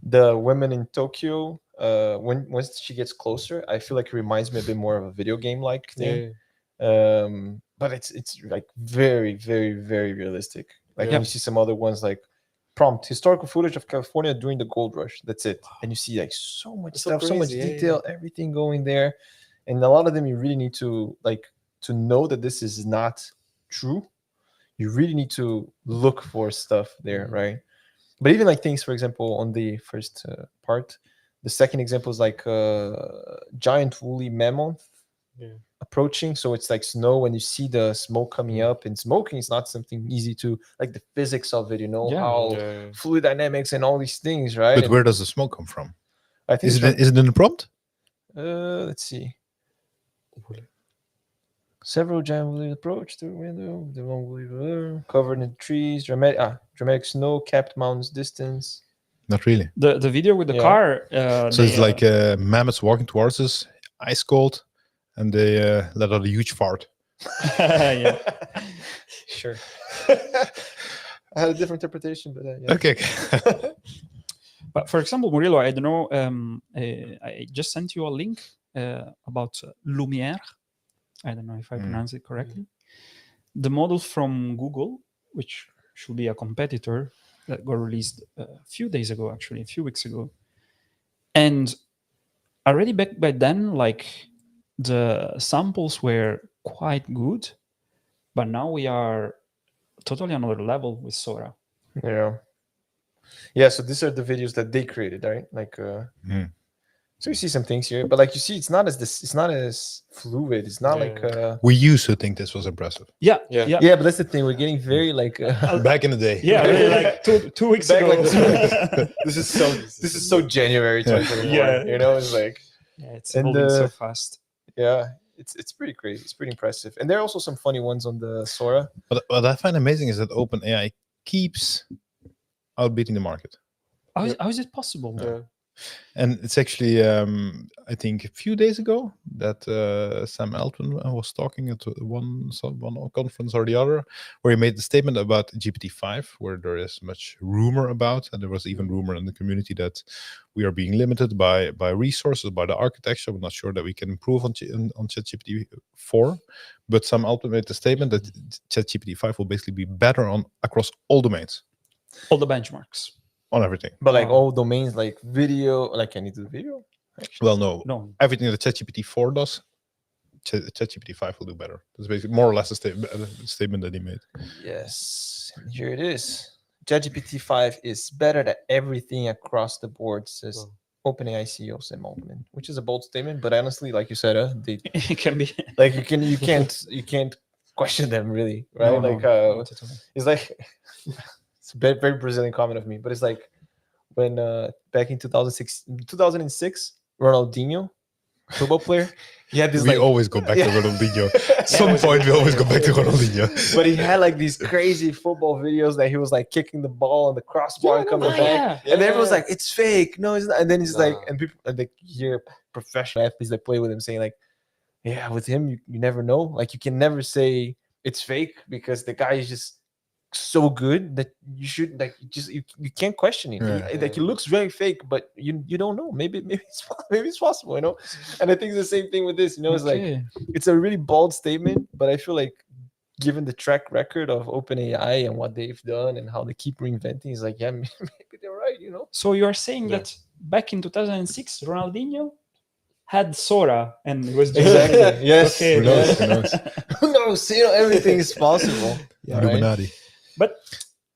A: the women in Tokyo. Once she gets closer, I feel like it reminds me a bit more of a video game like thing. But it's like very, very, very realistic. Like when you see some other ones like prompt historical footage of California during the gold rush. That's it. And you see like so much stuff, so much detail, everything going there. And a lot of them you really need to to know that this is not true. You really need to look for stuff there, right? But even like things, for example, on the first part, the second example is like giant woolly mammoth approaching. So it's like snow when you see the smoke coming up, and smoking is not something easy to like the physics of it, you know, how fluid dynamics and all these things, right?
B: But
A: and
B: where does the smoke come from?
A: I think
B: Is it in the prompt?
A: let's see. Several giant woolly approach to the window. The one woolly covered in trees. Dramatic snow capped mountains distance.
B: Not really.
C: The video with the car.
B: So it's like mammoths walking towards us, ice cold, and they let out a huge fart.
C: Yeah.
A: Sure. I had a different interpretation, but yeah.
B: Okay.
C: But for example, Murillo, I don't know. I just sent you a link about Lumiere. I don't know if I pronounce it correctly. The model from Google, which should be a competitor, that got released a few days ago, actually, a few weeks ago. And already back by then, like the samples were quite good, but now we are totally another level with Sora.
A: Yeah, so these are the videos that they created, right? Like so you see some things here, but like you see, it's not as fluid. It's not like
B: we used to think this was impressive.
C: Yeah,
A: but that's the thing. We're getting very like
B: back in the day.
C: Yeah, really, like two weeks
A: back
C: ago.
A: Like this is so January 2021.
C: Yeah.
A: You know, it's like
C: it's evolving so fast.
A: Yeah, it's pretty crazy. It's pretty impressive. And there are also some funny ones on the Sora.
B: But what I find amazing is that OpenAI keeps outbeating the market.
C: How is it possible?
B: And it's actually, I think, a few days ago that Sam Altman was talking at one conference or the other, where he made the statement about GPT-5, where there is much rumor about, and there was even rumor in the community that we are being limited by resources, by the architecture. I'm not sure that we can improve on ChatGPT-4, but Sam Altman made the statement that ChatGPT-5 will basically be better across all domains.
C: All the benchmarks.
B: On everything.
A: But like all domains, like video, like can you do video?
B: Actually? Well, no. Everything that ChatGPT-4 does, ChatGPT-5 will do better. That's basically more or less a statement that he made.
A: Yes, here it is. ChatGPT-5 is better than everything across the board, says OpenAI CEO Sam Altman, which is a bold statement, but honestly, like you said,
C: it can be
A: like you can't question them really, right? It's like. It's a very Brazilian comment of me, but it's like when back in 2006, Ronaldinho, football player, he had this.
B: We always go back to Ronaldinho. At some point, we always go back to Ronaldinho.
A: But he had like these crazy football videos that he was like kicking the ball on the crossbar and coming back, and everyone's like, "It's fake." No, it's not. And then he's like, and people like hear professional athletes that play with him saying like, "Yeah, with him, you never know. Like you can never say it's fake because the guy is just." So good that you should like you can't question it. Like it looks very fake, but you don't know. Maybe it's possible, you know. And I think it's the same thing with this. You know, it's like it's a really bold statement, but I feel like given the track record of OpenAI and what they've done and how they keep reinventing, it's like maybe they're right. You know.
C: So you are saying that back in 2006, Ronaldinho had Sora and it was just
A: exactly yes.
C: Okay,
B: who knows?
A: Who knows? You know, everything is possible.
B: Illuminati.
C: But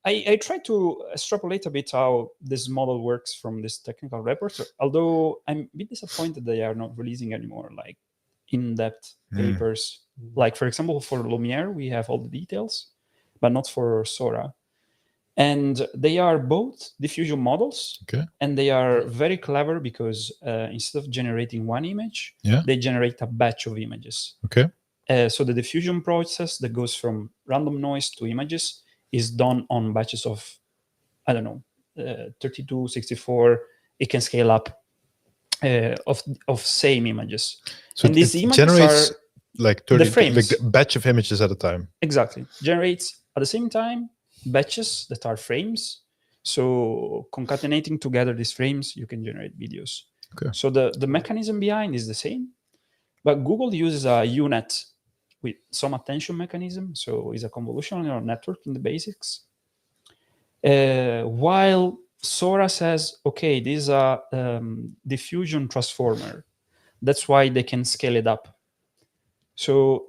C: I try to extrapolate a bit how this model works from this technical report, although I'm a bit disappointed they are not releasing anymore like in-depth papers. Like, for example, for Lumiere, we have all the details, but not for Sora. And they are both diffusion models, and they are very clever because instead of generating one image, they generate a batch of images. So the diffusion process that goes from random noise to images is done on batches of, I don't know, 32, 64. It can scale up of same images.
B: So
C: and these images
B: like 30
C: frames.
B: like a batch of images at a time.
C: Exactly. Generates at the same time batches that are frames. So concatenating together these frames, you can generate videos.
B: Okay.
C: So the mechanism behind is the same, but Google uses a UNet with some attention mechanism. So it's a convolutional neural network in the basics. While Sora says, okay, this is a diffusion transformer. That's why they can scale it up. So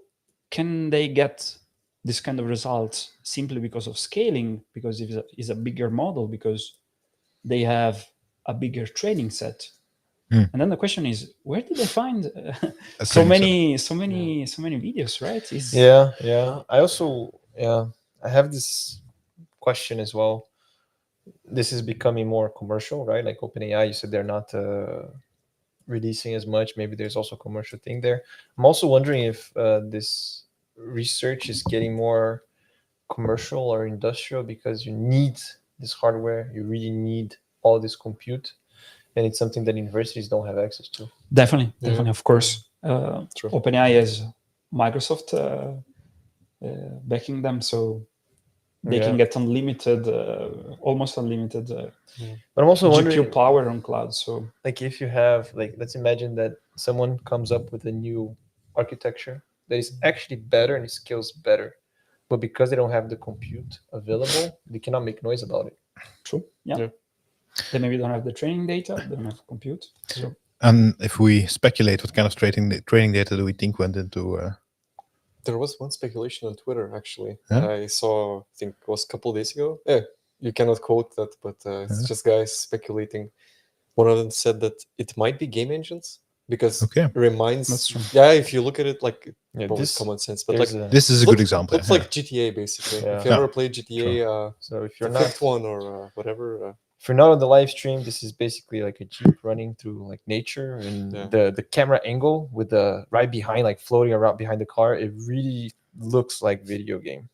C: can they get this kind of results simply because of scaling? Because it's a bigger model, because they have a bigger training set. And then the question is, where did they find so many videos, right?
A: Yeah. I have this question as well. This is becoming more commercial, right? Like OpenAI, you said they're not releasing as much. Maybe there's also a commercial thing there. I'm also wondering if this research is getting more commercial or industrial, because you need this hardware, you really need all this compute, and it's something that universities don't have access to.
C: Definitely, of course.
D: True.
C: OpenAI has Microsoft backing them, so they can get unlimited, almost unlimited
A: But I'm also
C: GPU
A: wondering,
C: power on cloud. So
A: like, if you have, like, let's imagine that someone comes up with a new architecture that is actually better and it scales better, but because they don't have the compute available, they cannot make noise about it.
C: true, yeah. They maybe don't have the training data, they don't have compute. So
B: And if we speculate, what kind of training data do we think went into?
D: There was one speculation on Twitter, actually.
B: Yeah?
D: I saw, I think it was a couple of days ago. Yeah, you cannot quote that, but it's just guys speculating. One of them said that it might be game engines, because it reminds.
C: That's true.
D: Yeah, if you look at it, like, probably
A: this
D: common sense, but like
B: This is a good example.
D: looks like GTA, basically.
A: Yeah.
D: If you ever played GTA,
A: So if
D: the
A: you're not,
D: fifth one or whatever,
A: if you're not on the live stream, this is basically like a Jeep running through like nature, and the camera angle with the right behind, like floating around behind the car, it really looks like video game.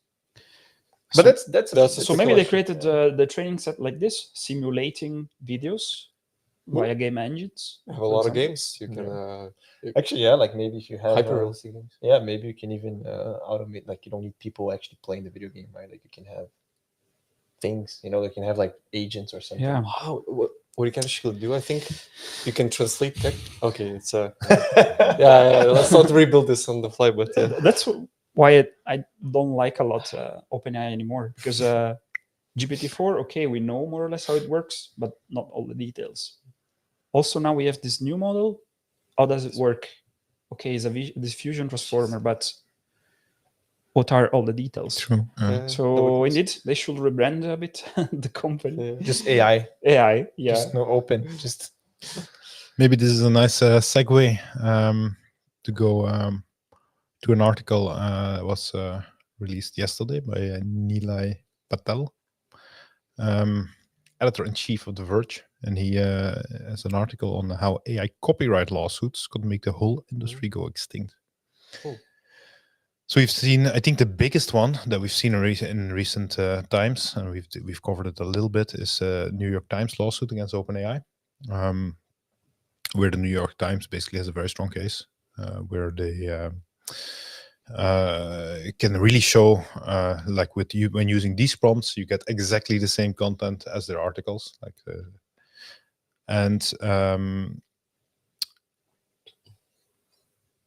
A: But that's
C: so maybe they created the training set like this, simulating videos via game engines.
D: have a lot of games. You can
A: actually, like maybe if you have
D: hyper-realistic games.
A: maybe you can even automate, like you don't need people actually playing the video game, right? Like you can have things, they can have like agents or something.
C: Yeah.
D: Wow, what you can actually do, I think you can translate text. Okay, it's yeah, let's not rebuild this on the fly, but
C: That's why I don't like a lot OpenAI anymore, because GPT-4, okay, we know more or less how it works, but not all the details. Also, now we have this new model. How does it work? Okay, it's a diffusion transformer, but what are all the details?
B: True.
C: So indeed, they should rebrand a bit the company.
A: Just AI.
C: AI, yeah.
A: Just no open. Just
B: Maybe this is a nice segue to go to an article was released yesterday by Nilay Patel, editor-in-chief of The Verge, and he has an article on how AI copyright lawsuits could make the whole industry go extinct.
D: Cool.
B: So we've seen, I think the biggest one that we've seen in recent times, and we've covered it a little bit, is New York Times lawsuit against OpenAI, where the New York Times basically has a very strong case, where they can really show, like with you, when using these prompts, you get exactly the same content as their articles, like,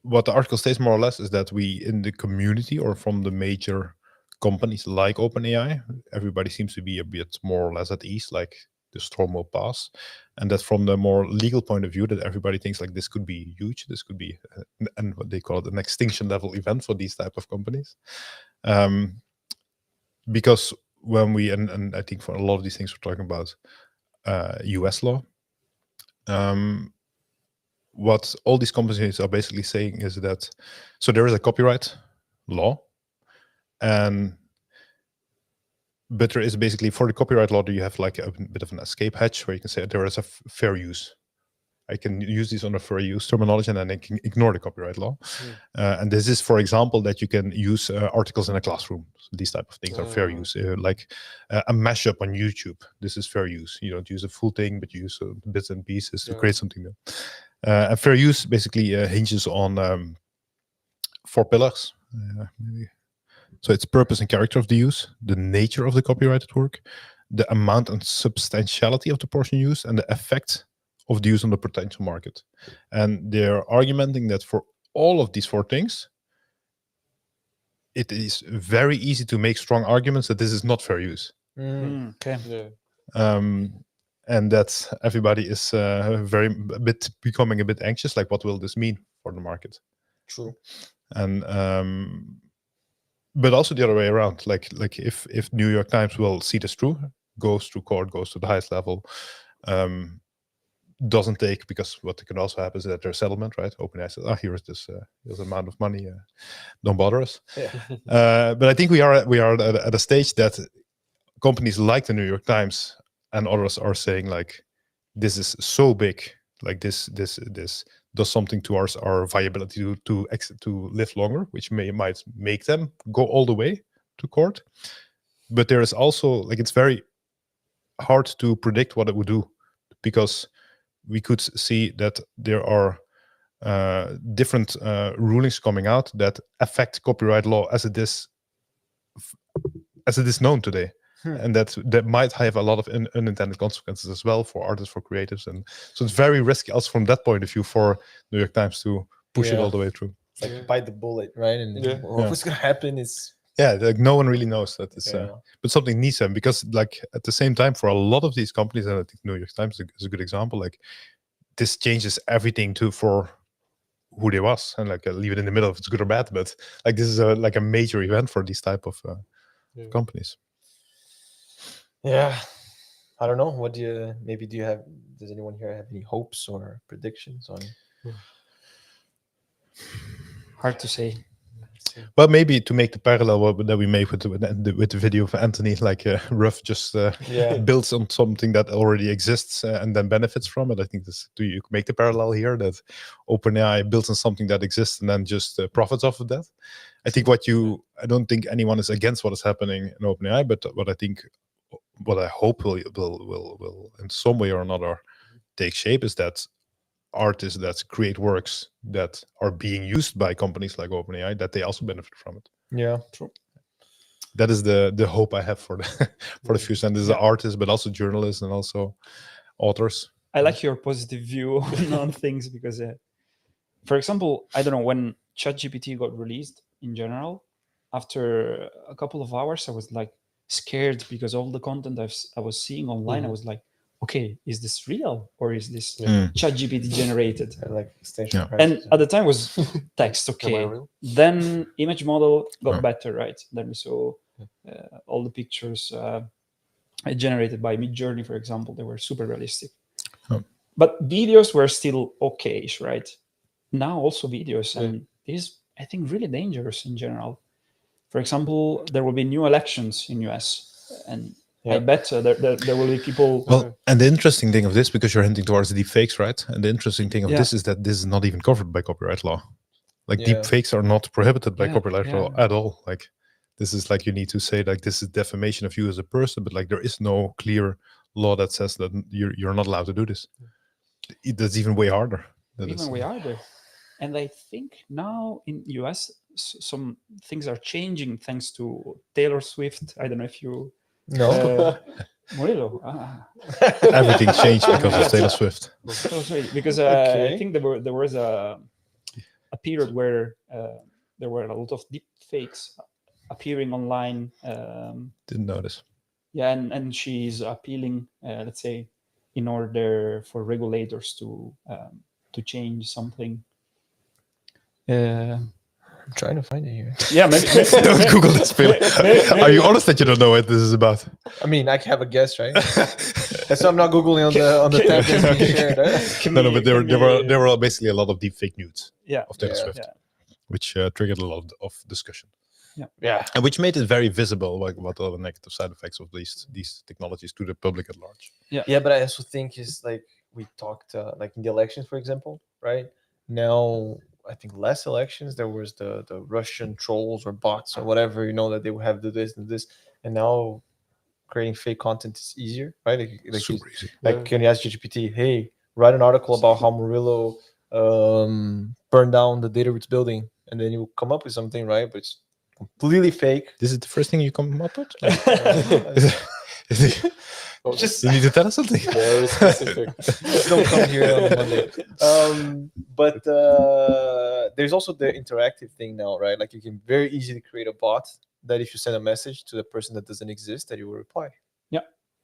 B: what the article states more or less is that we in the community, or from the major companies like OpenAI, everybody seems to be a bit more or less at ease, like the storm will pass, and that from the more legal point of view, that everybody thinks like this could be huge, this could be and what they call it an extinction level event for these type of companies, because when we and I think for a lot of these things we're talking about US law, what all these companies are basically saying is that, so there is a copyright law, but there is basically, for the copyright law, you have like a bit of an escape hatch where you can say there is a fair use. I can use this on a fair use terminology, and then I can ignore the copyright law. And this is, for example, that you can use articles in a classroom. So these type of things are fair use. Like a mashup on YouTube. This is fair use. You don't use a full thing, but you use bits and pieces to create something new. And fair use basically hinges on 4 pillars. Maybe. So it's purpose and character of the use, the nature of the copyrighted work, the amount and substantiality of the portion used, and the effect of the use on the potential market. And they're argumenting that for all of these 4 things, it is very easy to make strong arguments that this is not fair use.
C: Okay.
D: Yeah.
B: And that everybody is becoming a bit anxious, like what will this mean for the market?
A: True.
B: And but also the other way around, like if New York Times will see this through, goes through court, goes to the highest level, doesn't take, because what can also happen is that there's settlement, right? OpenAI says, here is this amount of money, don't bother us.
A: Yeah.
B: But I think we are at a stage that companies like the New York Times and others are saying, like, this is so big, like this does something to our viability to live longer, which might make them go all the way to court. But there is also, like, it's very hard to predict what it would do, because we could see that there are different rulings coming out that affect copyright law as it is known today. And that might have a lot of unintended consequences as well for artists, for creatives. And so it's very risky also from that point of view for New York Times to push it all the way through.
A: Like bite the bullet, right? And what's going to happen is...
B: Yeah, like no one really knows that. But something needs them, because like at the same time, for a lot of these companies, and I think New York Times is a good example, like this changes everything for who they was, and like leave it in the middle if it's good or bad. But like this is like a major event for these type of companies.
A: Yeah, I don't know. What do you have? Does anyone here have any hopes or predictions on?
C: Hard to say.
B: But maybe to make the parallel that we made with the video of Anthony, like Ruff just builds on something that already exists and then benefits from it. I think you can make the parallel here that OpenAI builds on something that exists and then just profits off of that. I think I don't think anyone is against what is happening in OpenAI, but what I hope will in some way or another take shape is that artists that create works that are being used by companies like OpenAI, that they also benefit from it.
A: Yeah, true.
B: That is the hope I have for the future. And this is artists, but also journalists and also authors.
C: I like your positive view on things, because, for example, I don't know, when ChatGPT got released in general, after a couple of hours, I was like scared, because all the content I was seeing online, I was like, okay, is this real or is this ChatGPT generated?
A: Like extension.
C: And at the time was text, okay. Then image model got better, right? Then we saw all the pictures generated by Midjourney, for example, they were super realistic. But videos were still okay-ish, right? Now also videos, and this is, I think, really dangerous in general. For example, there will be new elections in US, and I bet there will be people...
B: Well, and the interesting thing of this, because you're hinting towards deep fakes, right? And the interesting thing of this is that this is not even covered by copyright law. Like deep fakes are not prohibited by copyright law at all. Like this is like, you need to say like this is defamation of you as a person, but like there is no clear law that says that you're not allowed to do this. That's even way harder.
C: Way harder. And I think now in US, some things are changing thanks to Taylor Swift. I don't know if you...
A: No.
C: Murillo.
B: Everything changed because of Taylor Swift.
C: Because I think there was a period where there were a lot of deep fakes appearing online.
B: Didn't notice.
C: Yeah, and she's appealing, let's say, in order for regulators to change something.
A: I'm trying to find it here.
C: Yeah, maybe
B: don't Google this, Phil. Are you honest that you don't know what this is about?
A: I mean, I can have a guess, right? That's why I'm not Googling on the tab that's being shared.
B: No, but there were basically a lot of deep fake nudes of Taylor Swift, which triggered a lot of discussion.
A: Yeah,
B: and which made it very visible, like what are the negative side effects of these technologies to the public at large.
A: Yeah, but I also think is like we talked like in the elections, for example, right? Now I think less elections there was the Russian trolls or bots or whatever, that they would have to do this and this, and now creating fake content is easier, right? Like
B: super easy.
A: Like can you ask GPT, hey, write an article about how Murillo burned down the data roots building, and then you come up with something, right? But it's completely fake.
B: This is the first thing you come up with?
A: Just
B: You need to tell us something.
D: Very specific.
A: don't come here on Monday. But there's also the interactive thing now, right? Like you can very easily create a bot that if you send a message to the person that doesn't exist, that you will reply.
C: Yeah.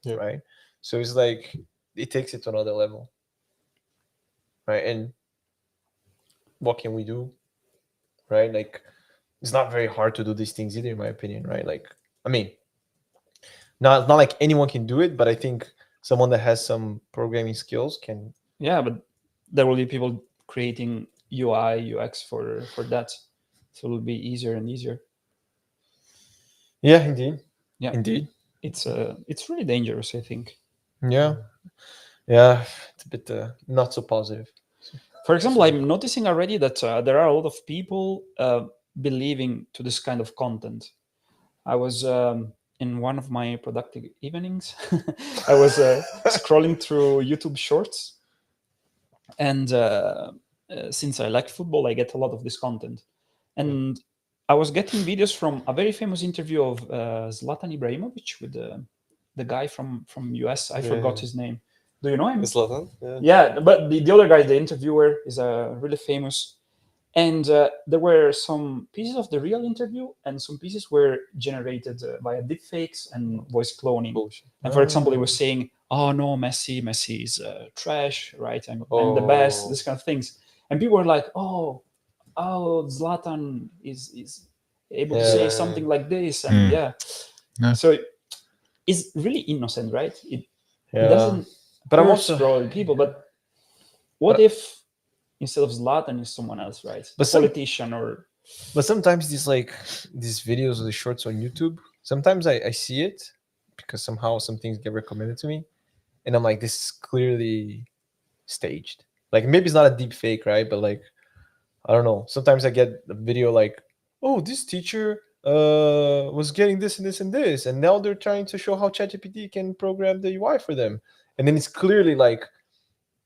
A: Right. So it's like it takes it to another level. Right. And what can we do? Right. Like it's not very hard to do these things either, in my opinion. Right. Like, I mean, not like anyone can do it, but I think someone that has some programming skills can.
C: Yeah, but there will be people creating UI, UX for that. So it'll be easier and easier.
A: Yeah, indeed.
C: Yeah.
A: Indeed.
C: It's really dangerous, I think.
A: Yeah. Yeah. It's a bit not so positive.
C: For example, I'm noticing already that there are a lot of people believing to this kind of content. I was in one of my productive evenings, I was scrolling through YouTube Shorts, and since I like football, I get a lot of this content. And I was getting videos from a very famous interview of Zlatan Ibrahimovic with the guy from US. I forgot his name. Do you know him?
D: Zlatan?
C: Yeah, but the other guy, the interviewer, is really famous. And there were some pieces of the real interview, and some pieces were generated via deepfakes and voice cloning.
D: Bullshit.
C: And for example, he was saying, "Oh no, Messi is trash, right? I'm the best." This kind of things, and people were like, "Oh, Zlatan is able to say something like this," and so it's really innocent, right? It doesn't.
A: But I'm
C: hurt
A: also
C: probably people. But what if instead of Zlatan is someone else, right?
A: But
C: A politician or.
A: But sometimes these videos or the shorts on YouTube, sometimes I see it because somehow some things get recommended to me, and I'm like, this is clearly staged. Like maybe it's not a deep fake, right? But like, I don't know. Sometimes I get a video like, oh, this teacher was getting this and this and this, and now they're trying to show how ChatGPT can program the UI for them, and then it's clearly like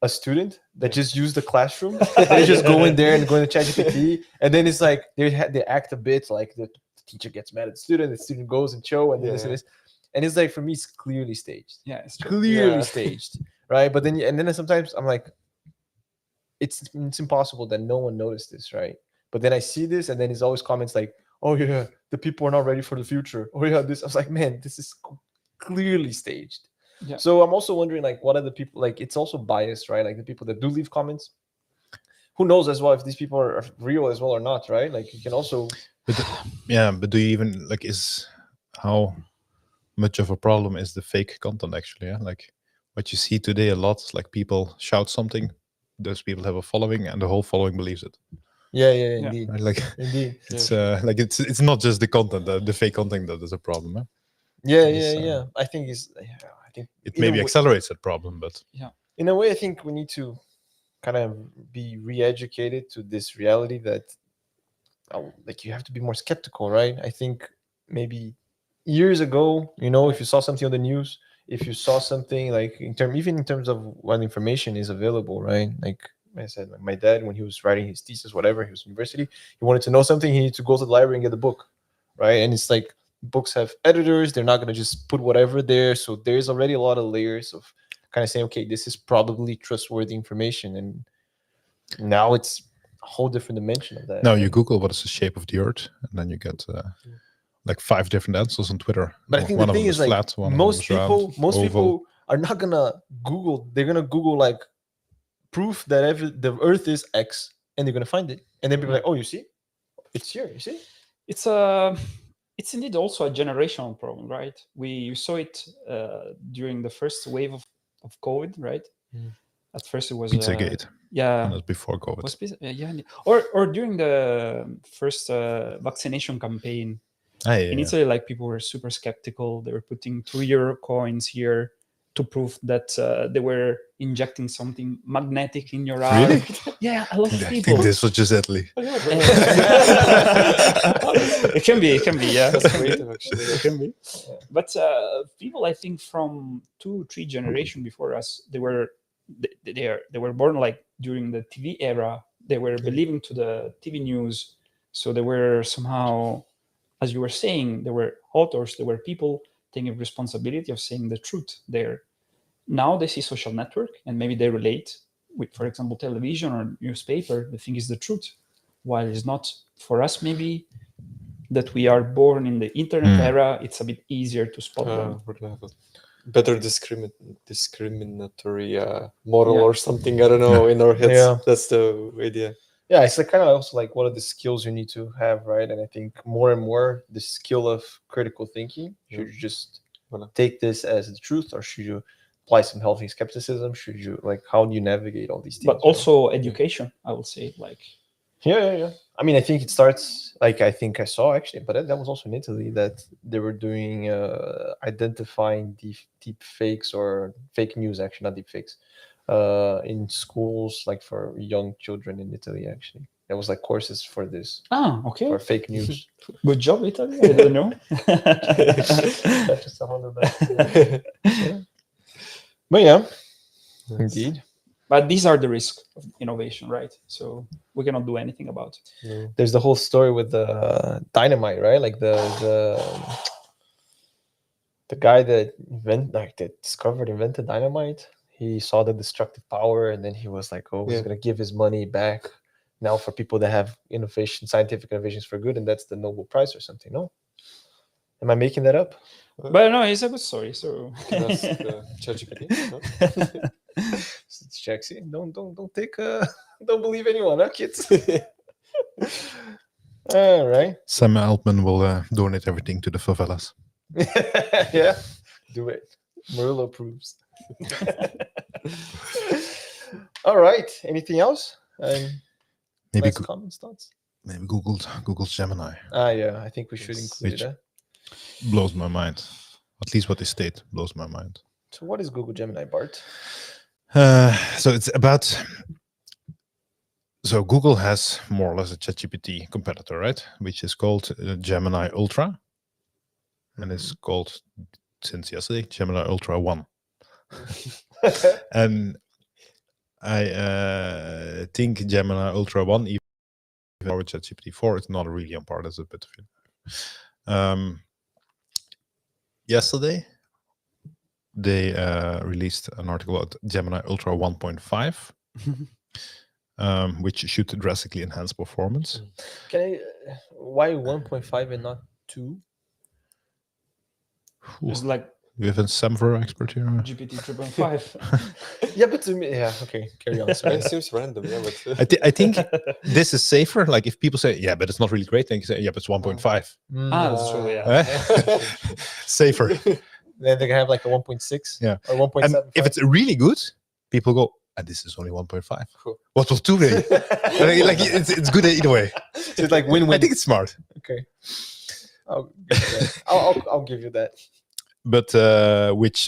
A: a student that just used the classroom. They just go in there and go into ChatGPT, and then it's like they act a bit like the teacher gets mad at the student goes and show, and then this and this, and it's like for me, it's clearly staged.
C: Yeah, it's
A: clearly staged, right? But then sometimes I'm like, it's impossible that no one noticed this, right? But then I see this, and then it's always comments like, "Oh yeah, the people are not ready for the future." Oh yeah, this. I was like, man, this is clearly staged.
C: Yeah.
A: So I'm also wondering, like, what are the people, like, it's also biased, right? Like the people that do leave comments, who knows as well if these people are real as well or not, right? Like you can also.
B: But do you even like how much of a problem is the fake content actually? Yeah, like what you see today a lot is like people shout something, those people have a following, and the whole following believes it.
A: Yeah, indeed.
B: Right? Like
A: indeed.
B: it's like it's not just the content, the fake content that is a problem. Huh?
A: Yeah. I think
B: it maybe accelerates that problem, but
A: in a way, I think we need to kind of be re-educated to this reality that like you have to be more skeptical, right? I think maybe years ago, if you saw something on the news, if you saw something like even in terms of what information is available, right? Like I said, like my dad, when he was writing his thesis, whatever, he was in university, he wanted to know something, he needed to go to the library and get the book, right? And it's like books have editors, they're not going to just put whatever there. So there's already a lot of layers of kind of saying, okay, this is probably trustworthy information. And now it's a whole different dimension of that.
B: Now you Google what is the shape of the Earth, and then you get like 5 different answers on Twitter.
A: But I think
B: one
A: the thing is like
B: flat,
A: most people are not gonna Google. They're gonna Google like proof that the Earth is X, and they're gonna find it, and then people are like, oh, you see, it's here. You see,
C: it's indeed also a generational problem, right? We saw it during the first wave of COVID, right? At first it was
B: Pizzagate.
C: Yeah,
B: and that's before COVID.
C: Was yeah, or during the first vaccination campaign. In Italy, like people were super skeptical. They were putting €2 coins here to prove that they were injecting something magnetic in your eye.
B: Really?
C: Yeah, a lot of people.
B: I think this was just Italy.
C: It can be, yeah.
D: That's creative, actually.
C: It can be. But people, I think, from 2-3 generations before us, they were born like during the TV era. They were believing to the TV news. So there were somehow, as you were saying, there were authors, there were people taking responsibility of saying the truth there. Now they see social network and maybe they relate with, for example, television or newspaper. The thing is the truth, while it's not for us maybe that we are born in the internet era, it's a bit easier to spot them.
D: We're gonna have a better discriminatory model or something. I don't know, in our heads.
A: Yeah.
D: That's the idea.
A: Yeah, it's like kind of also like what are the skills you need to have, right? And I think more and more the skill of critical thinking. Should you just take this as the truth, or should you apply some healthy skepticism? Should you like how do you navigate all these things?
C: But also education, I would say, like.
A: Yeah. I mean, I think it starts like I think I saw actually, but that was also in Italy that they were doing identifying deep fakes or fake news, actually not deep fakes, in schools, like for young children in Italy. Actually, there was like courses for this.
C: Ah, okay.
A: For fake news.
C: Good job, Italy. I didn't know.
A: That's just a hundred back. Yeah. But yeah, indeed.
C: But these are the risks of innovation, right? So we cannot do anything about it.
D: No.
A: There's the whole story with the dynamite, right? Like the guy that invented dynamite. He saw the destructive power, and then he was like, "Oh, he's gonna give his money back now for people that have innovation, scientific innovations for good, and that's the Nobel Prize or something." No, am I making that up?
C: But no, it's a good story. So
D: That's ChatGPT.
A: It's Jaxie. Don't take don't believe anyone, huh, kids? All right.
B: Sam Altman will donate everything to the favelas.
A: Yeah, do it. Murillo approves. All right. Anything else?
B: Maybe
A: last comments, thoughts?
B: maybe Google's Gemini
A: Yeah. I think we should include
B: Which-
A: it.
B: blows my mind. At least what they state blows my mind.
A: So, what is Google Gemini, Bart?
B: So it's about. So Google has more or less a ChatGPT competitor, right? Which is called Gemini Ultra, and it's called since yesterday Gemini Ultra 1. And I think Gemini Ultra 1, even our ChatGPT 4, is not really on par. That's a bit of it. Yesterday, they released an article about Gemini Ultra 1.5, which should drastically enhance performance.
A: Can I? Why 1.5 and not 2?
C: it's like
B: We have a Semver expert here.
C: GPT 3.5.
A: Yeah, but to me, yeah. Okay, carry on. Sorry.
D: It seems random, yeah, but
B: I think this is safer. Like if people say, yeah, but it's not really great, then you say, yeah, but it's 1.5.
C: That's true, yeah.
B: Safer.
A: Then they can have like a 1.6.
B: Yeah.
A: Or 1.7.
B: And if it's really good, people go, this is only 1.5.
D: Cool.
B: What will 2 be? Like it's good either way.
A: So it's like win-win.
B: I think it's smart.
A: Okay. I'll give you that. I'll give you that.
B: But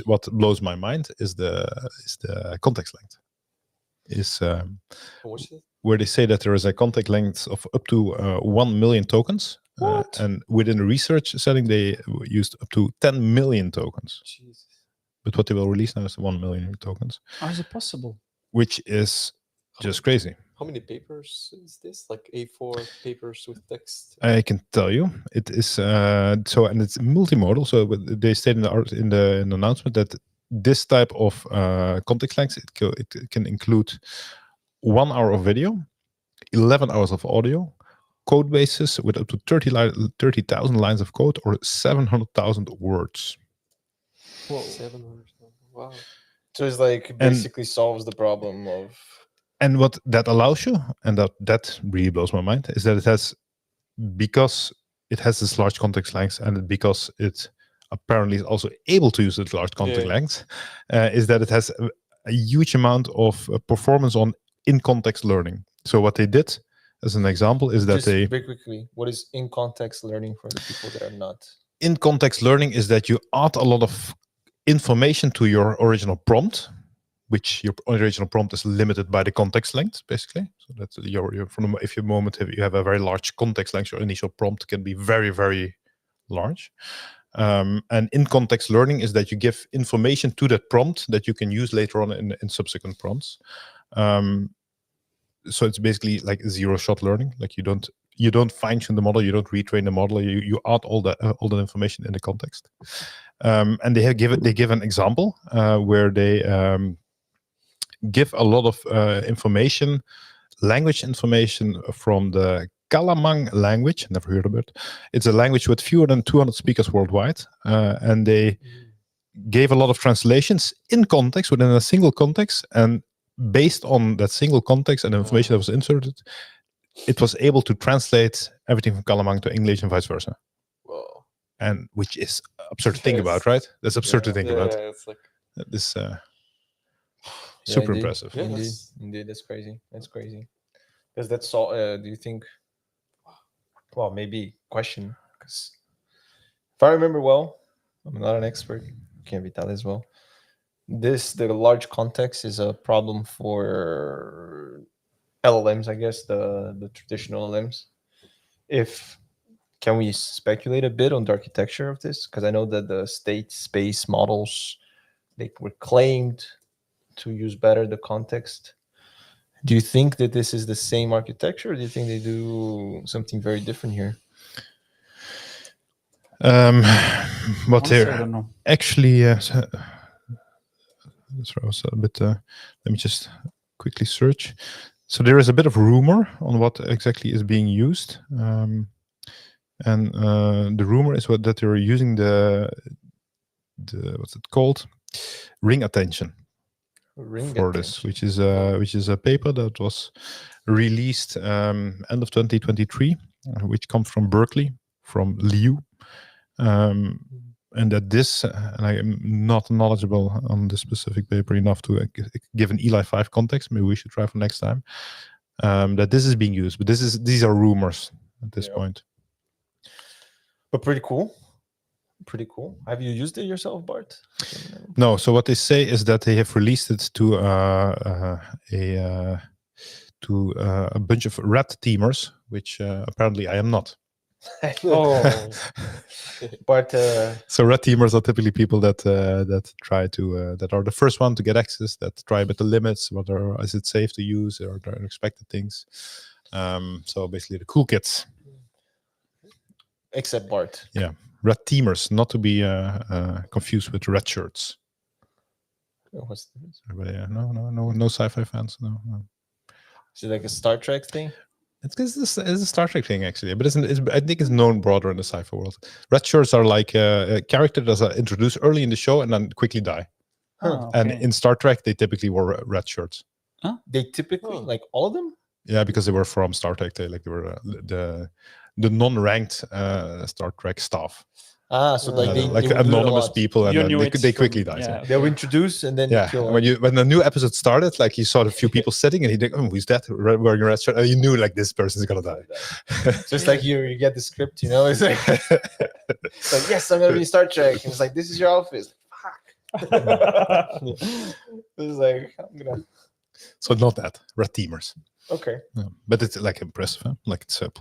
B: what blows my mind is the context length. Is
D: how much is it?
B: where they say that there is a context length of up to 1 million tokens. And within a research setting, they used up to 10 million tokens.
D: Jesus.
B: But what they will release now is 1 million tokens,
C: How is it possible?
B: which is just crazy.
D: How many papers is this? Like A4 papers with text?
B: I can tell you, it is so, and it's multimodal. So they state in the announcement that this type of context length it can include 1 hour of video, 11 hours of audio, code bases with up to 30,000 lines of code, or 700,000 words.
C: Whoa.
D: 700. Wow.
A: So it's like basically solves the problem of.
B: And what that allows you, and that really blows my mind, is that it has, because it has this large context length, and because it apparently is also able to use this large context length, is that it has a huge amount of performance on in-context learning. So what they did, as an example, is that
A: Just
B: they...
A: very quickly, what is in-context learning for the people that are not?
B: In-context learning is that you add a lot of information to your original prompt, which your original prompt is limited by the context length, basically. So that's if you have a very large context length, your initial prompt can be very, very large. And in-context learning is that you give information to that prompt that you can use later on in subsequent prompts. So it's basically like zero-shot learning. Like you don't fine tune the model, you don't retrain the model, you add all that information in the context. And they give an example where they give a lot of information, language information from the Kalamang language. Never heard of it. It's a language with fewer than 200 speakers worldwide, and they gave a lot of translations in context, within a single context, and based on that single context and the information that was inserted, it was able to translate everything from Kalamang to English and vice versa.
D: Whoa.
B: And which is absurd to think about, right? That's absurd to think about.
D: Yeah, it's like
B: This super
A: indeed.
B: impressive.
D: Yeah,
A: Indeed, that's crazy. That's crazy. Because that's all. Do you think? Well, maybe question. Because if I remember well, I'm not an expert. Can't be that as well. The large context is a problem for LLMs, I guess, the traditional LLMs. Can we speculate a bit on the architecture of this? Because I know that the state space models, they were claimed to use better the context. Do you think that this is the same architecture, or do you think they do something very different here?
B: What
C: Honestly, I
B: they're
C: don't know.
B: actually let me just quickly search. So there is a bit of rumor on what exactly is being used, and the rumor is that they're using the what's it called, ring attention for this, which is a paper that was released end of 2023, which comes from Berkeley, from Liu. And that this, and I am not knowledgeable on this specific paper enough to give an Eli 5 context. Maybe we should try for next time. That this is being used, but these are rumors at this point.
A: But pretty cool. Pretty cool. Have you used it yourself, Bart?
B: No. So what they say is that they have released it to a bunch of red teamers, which apparently I am not.
A: Oh, but
B: so red teamers are typically people that try to that are the first one to get access, that try a bit the limits, is it safe to use, or the unexpected things. So basically the cool kids.
A: Except Bart.
B: Yeah, red teamers, not to be confused with red shirts.
A: What's this?
B: Everybody, no sci-fi fans. No.
A: Is it like a Star Trek thing?
B: It's a Star Trek thing, actually, but I think it's known broader in the sci-fi world. Red shirts are like a character that's introduced early in the show and then quickly die.
C: Oh,
B: And
C: okay.
B: in Star Trek, they typically wore red shirts.
A: They typically, like all of them?
B: Yeah, because they were from Star Trek. They were the non-ranked Star Trek staff.
A: So like they would do it a
B: anonymous
A: lot.
B: people, and
C: You
B: then
C: knew
B: they
C: it
B: quickly
C: from-
B: died.
C: yeah.
A: They'll introduce and then
B: Yeah,
A: kill.
B: when the new episode started, like you saw a few people sitting, and you think, "Oh, who's that wearing a red shirt?" And you knew like this person's gonna die.
A: Just like you get the script, you know, it's like, yes, I'm gonna be in Star Trek, and it's like, this is your outfit. Fuck. It's like, I'm gonna.
B: So not that red teamers.
A: Okay.
B: Yeah, but it's like impressive. Huh? Like it's it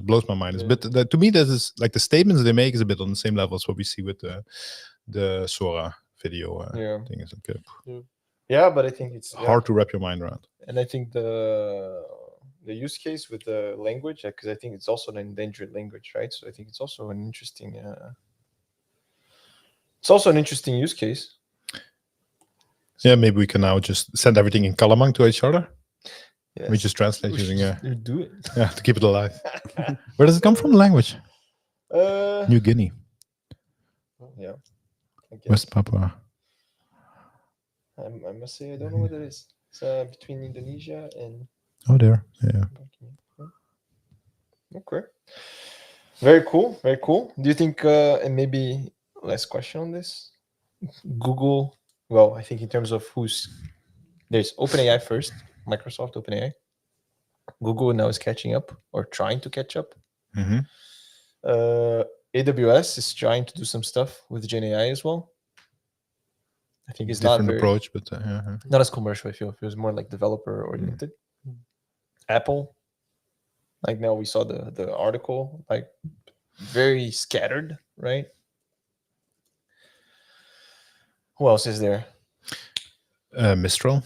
B: blows my mind. It's a bit to me. That is like the statements they make is a bit on the same level as what we see with the Sora video thing. Is like
A: Yeah, but I think it's
B: hard to wrap your mind around.
A: And I think the use case with the language, because I think it's also an endangered language, right? So I think it's also an interesting. It's also an interesting use case.
B: Yeah, maybe we can now just send everything in Kalamang to each other.
A: Yes.
B: We just translate using
A: You do it.
B: yeah, to keep it alive. Where does it come from? The language? New Guinea,
A: Yeah. I guess.
B: West Papua.
A: I must say I don't know what it is. It's between Indonesia and.
B: Oh, there. Yeah.
A: Okay. Very cool. Very cool. Do you think? And maybe last question on this. Google. Well, I think in terms of there's OpenAI first. Microsoft, OpenAI. Google now is catching up or trying to catch up.
B: Mm-hmm.
A: AWS is trying to do some stuff with GenAI as well. I think it's
B: different
A: not
B: approach, but
A: not as commercial. I feel it feels more like developer oriented. Apple, like now we saw the article, like very scattered, right? Who else is there?
B: Mistral.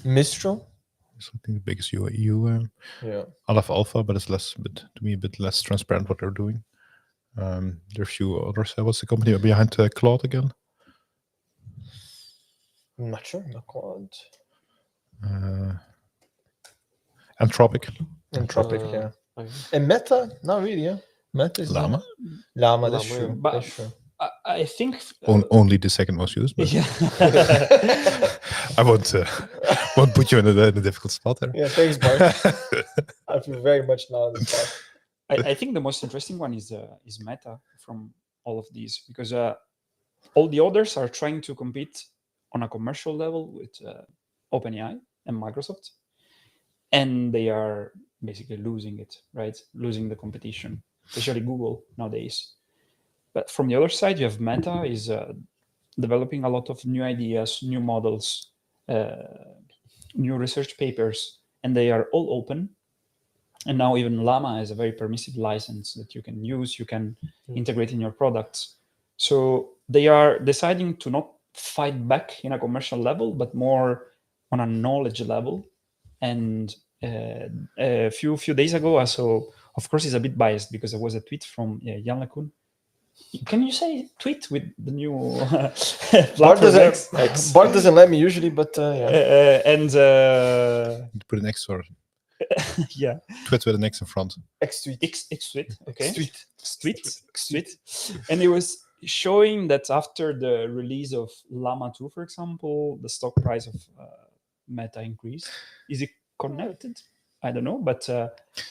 B: It's I think the biggest EU.
A: Yeah.
B: I love Alpha, but it's less, to me, a bit less transparent what they're doing. There are a few others. What's the company behind Claude again?
A: I'm not sure. Not Claude.
B: Anthropic.
A: Anthropic, yeah.
D: I-
A: And Meta? Not really, yeah. Meta is
B: Llama.
A: Llama, that's
D: Llama,
A: true.
C: but-
A: That's true.
C: I think.
B: Only the second most used. But
C: Yeah.
B: I won't put you in a difficult spot there.
A: Yeah, thanks, Bart. I feel very much now on the spot.
C: I think the most interesting one is Meta from all of these, because all the others are trying to compete on a commercial level with OpenAI and Microsoft, and they are basically losing it, right? Losing the competition, especially Google nowadays. But from the other side, you have Meta is developing a lot of new ideas, new models, new research papers, and they are all open. And now even Llama has a very permissive license that you can use, you can integrate in your products. So they are deciding to not fight back in a commercial level, but more on a knowledge level. And a few days ago, I saw, of course, it's a bit biased because there was a tweet from Jan LeCun. Can you say tweet with the new
A: Bart
C: platform X?
A: Bart doesn't let me usually, but yeah.
C: And
B: Put an X or
C: yeah,
B: tweet with an X in front.
A: X-tweet.
C: X-tweet, okay.
A: X-tweet.
C: And it was showing that after the release of Llama 2, for example, the stock price of Meta increased. Is it connected? I don't know, but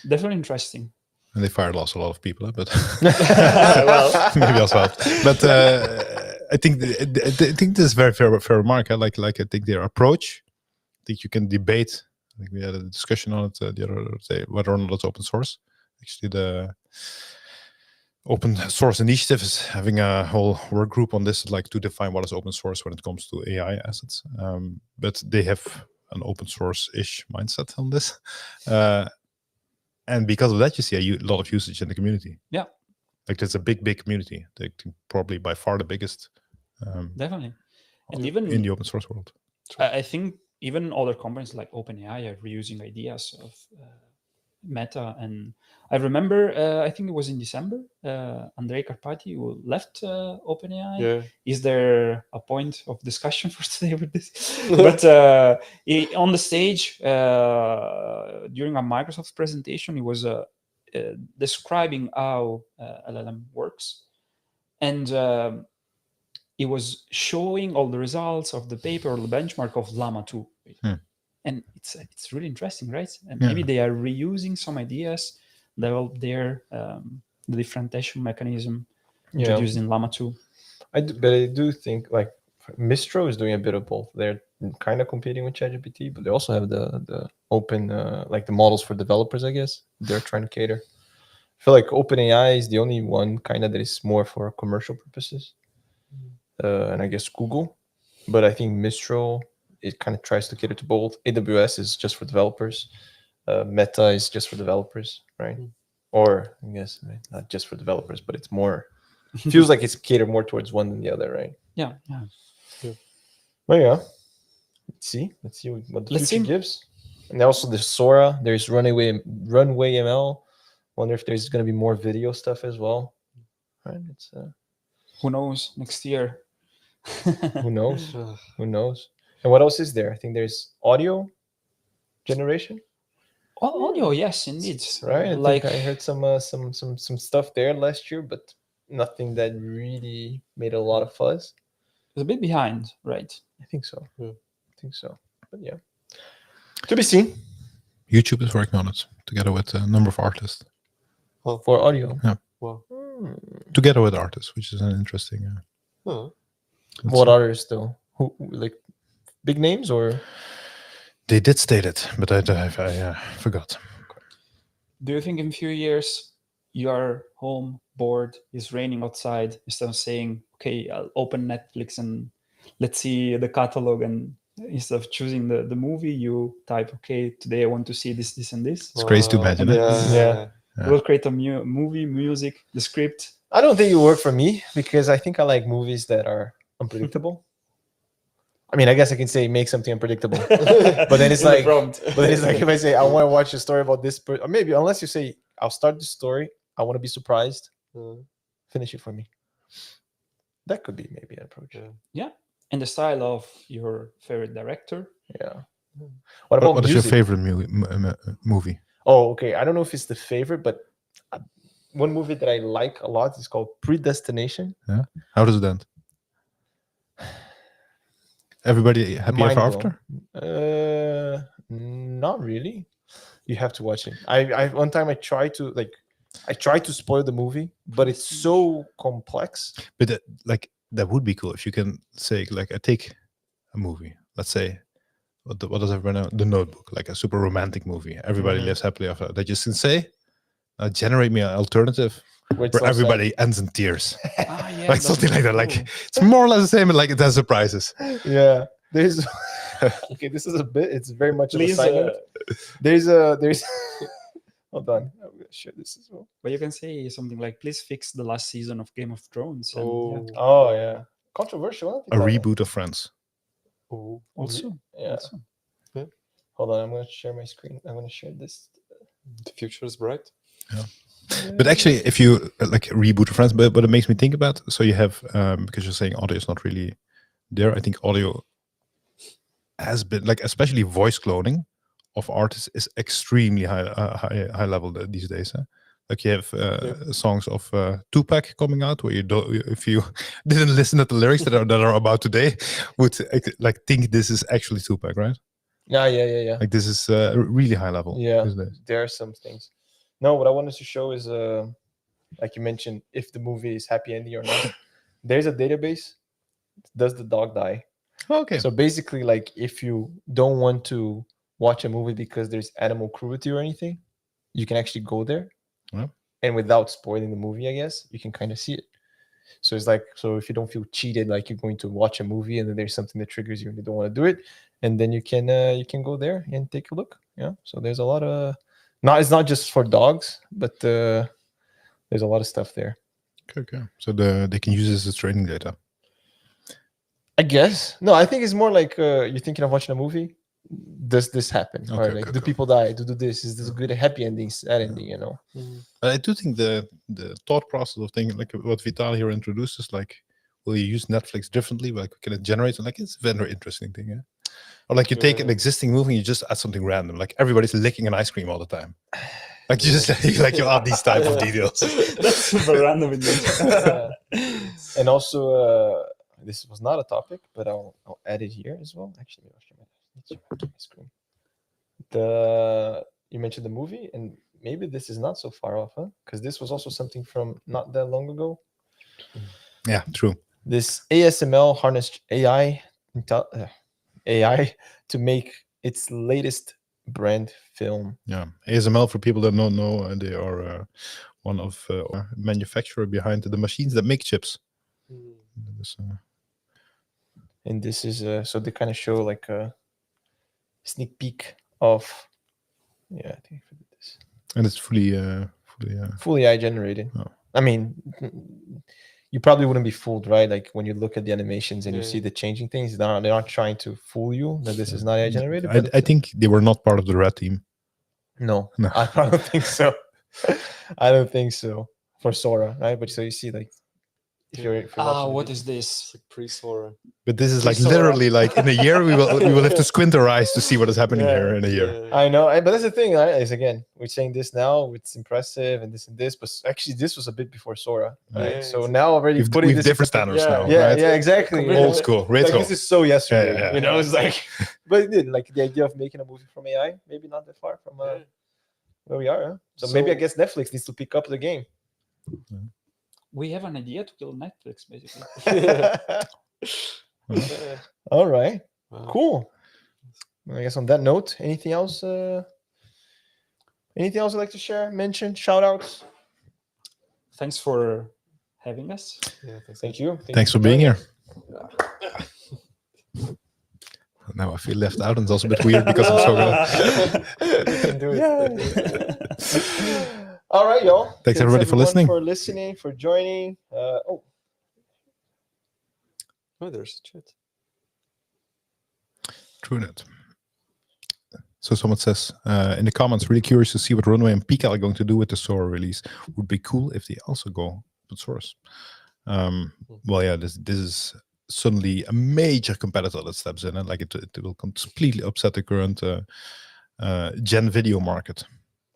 C: definitely interesting.
B: And they lost a lot of people, but
C: Well,
B: maybe also helped. But I think this is very fair remark. I think their approach. I think you can debate. I think we had a discussion on it the other day whether or not it's open source. Actually, the open source initiative is having a whole work group on this, like to define what is open source when it comes to AI assets. But they have an open source-ish mindset on this. And because of that, you see a lot of usage in the community.
C: Yeah.
B: Like there's a big community. They probably by far the biggest
C: definitely. And even
B: in the open source world.
C: I think even other companies like OpenAI are reusing ideas of Meta. And I remember, I think it was in December, Andrei Karpathy, who left OpenAI.
D: Yeah.
C: Is there a point of discussion for today with this? But on the stage, during a Microsoft presentation, he was describing how LLM works. And he was showing all the results of the paper or the benchmark of Llama 2. And it's really interesting, right? And maybe they are reusing some ideas developed there, the differentiation mechanism introduced in Llama 2.
A: But I do think like Mistral is doing a bit of both. They're kind of competing with ChatGPT, but they also have the open, like the models for developers, I guess. They're trying to cater. I feel like OpenAI is the only one kind of that is more for commercial purposes. And I guess Google. But I think Mistral, it kind of tries to cater to both. AWS is just for developers. Meta is just for developers, right? Or I guess not just for developers, but it's more, feels like it's catered more towards one than the other, right?
C: Yeah.
A: Well, yeah. Let's see what the future gives. And also there's Sora, there's Runway ML. Wonder if there's going to be more video stuff as well. Right? It's
C: who knows next year?
A: Who knows? Who knows? And what else is there? I think there's audio generation.
C: Audio, yes, indeed.
A: Right.
C: Like
A: I heard some stuff there last year, but nothing that really made a lot of fuzz.
C: It's a bit behind, right?
A: I think so. I think so. But yeah, to be seen.
B: YouTube is working on it together with a number of artists.
A: For audio.
B: Yeah.
D: Wow.
B: Together with artists, which is an interesting.
A: What artists though? Who like big names or?
B: They did state it, but I forgot.
C: Do you think in a few years you're home, bored, it's raining outside, instead of saying, okay, I'll open Netflix and let's see the catalog, and instead of choosing the movie, you type, okay, today I want to see this, this, and this?
B: It's crazy to imagine.
A: Yeah.
C: We'll create a movie, music, the script.
A: I don't think it worked for me because I think I like movies that are unpredictable. I mean, I guess I can say make something unpredictable, but then it's
C: In the
A: like,
C: prompt.
A: but then it's like if I say I want to watch a story about this, or maybe unless you say I'll start the story, I want to be surprised, finish it for me. That could be maybe an approach.
C: Yeah, and the style of your favorite director.
A: Yeah. What about
B: What is your
A: music?
B: favorite movie?
A: Oh, okay. I don't know if it's the favorite, but one movie that I like a lot is called Predestination.
B: Yeah. How does it end? Everybody happy
A: Mind
B: ever
A: blown.
B: after?
A: Not really. You have to watch it. I one time I tried to spoil the movie, but it's so complex.
B: But that would be cool if you can say like I take a movie, let's say what does everyone know? The Notebook, like a super romantic movie. Everybody lives happily after. They just can say, generate me an alternative
A: Where
B: where everybody ends in tears,
C: Yeah,
B: like something like that. Like it's more or less the same, but like it has surprises.
A: Yeah, there's okay. This is a bit. It's very much of a
C: Please,
A: side note. There's hold on. I'm gonna share this as well.
C: but you can say something like, "Please fix the last season of Game of Thrones." And,
A: Oh yeah, controversial. Huh?
B: A reboot of Friends.
C: Also,
A: Yeah.
C: also.
A: Hold on. I'm gonna share my screen. I'm gonna share this.
D: The future is bright.
B: But actually, if you like reboot of Friends, but it makes me think about. So you have because you're saying audio is not really there. I think audio has been like, especially voice cloning of artists is extremely high level these days. Huh? Like you have songs of Tupac coming out where you don't, if you didn't listen to the lyrics that are about today, would like think this is actually Tupac, right?
A: Yeah.
B: Like this is really high level.
A: Yeah,
B: these days.
A: there are some things. No, what I wanted to show is like you mentioned, if the movie is happy ending or not. There's a database. Does the dog die?
B: Okay.
A: So basically, like if you don't want to watch a movie because there's animal cruelty or anything, you can actually go there.
B: Yeah.
A: And without spoiling the movie, I guess, you can kind of see it. So it's like, so if you don't feel cheated, like you're going to watch a movie and then there's something that triggers you and you don't want to do it, and then you can go there and take a look. Yeah. So there's a lot of it's not just for dogs, but there's a lot of stuff there.
B: Okay. So they can use this as training data.
A: I guess. No, I think it's more like you're thinking of watching a movie. Does this happen? Or like, do people die? Do this? Is this a good happy ending, sad ending? You know.
B: I do think the thought process of things like what Vitala here introduced is like, will you use Netflix differently? Like, can it generate? Like, it's a very interesting thing. Yeah. Or like you take an existing movie, and you just add something random. Like everybody's licking an ice cream all the time. Like you just like you add these type of details.
C: That's super random.
A: And also, this was not a topic, but I'll add it here as well. Actually, I'll share my screen. You mentioned the movie, and maybe this is not so far off, huh? Because this was also something from not that long ago.
B: Yeah, true.
A: This ASML harnessed AI to make its latest brand film.
B: Yeah, ASML, for people that don't know, they are one of manufacturer behind the machines that make chips.
A: And this is so they kind of show like a sneak peek of I think I did this.
B: And it's fully
A: AI generated.
B: Oh.
A: I mean, you probably wouldn't be fooled, right? Like when you look at the animations and you see the changing things, they're not trying to fool you that this is not AI generated.
B: I think they were not part of the red team.
A: No, I don't think so. I don't think so for Sora, right? But so you see, like, if you're
C: what is this?
D: It's like pre-Sora.
B: But this is like literally like in a year we will have to squint our eyes to see what is happening here in a year.
A: I know, but that's the thing, right? Is again, we're saying this now, it's impressive and this, but actually this was a bit before Sora, right? So now already putting
B: we've
A: this
B: different standards now.
A: Yeah,
B: right?
A: yeah, exactly.
B: Old school, retro.
A: Like, this is so yesterday.
B: Yeah.
A: You know, it's like, but it did, like the idea of making a movie from AI, maybe not that far from where we are. Huh? So maybe I guess Netflix needs to pick up the game.
C: We have an idea to kill Netflix, basically.
A: All right.
D: Wow.
A: Cool. I guess on that note, anything else? Anything else you'd like to share, mention, shout outs?
C: Thanks for having us.
D: Yeah,
A: Thank you.
B: Thanks for being here. Now I feel left out, and it's also a bit weird because I'm so good.
A: You can do it. All right, y'all.
B: Thanks everybody for listening.
A: For listening, for joining.
D: Oh, there's a chat.
B: True that. So someone says in the comments, really curious to see what Runway and Pika are going to do with the Sora release. Would be cool if they also go with Soras. Well, yeah, this is suddenly a major competitor that steps in, and like it will completely upset the current gen video market.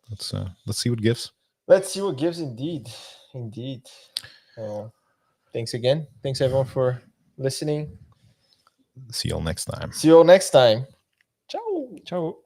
B: Let's see what it gives.
A: Let's see what gives. Indeed. Thanks again. Thanks everyone for listening.
B: See you all next time.
A: See you all next time. Ciao.
C: Ciao.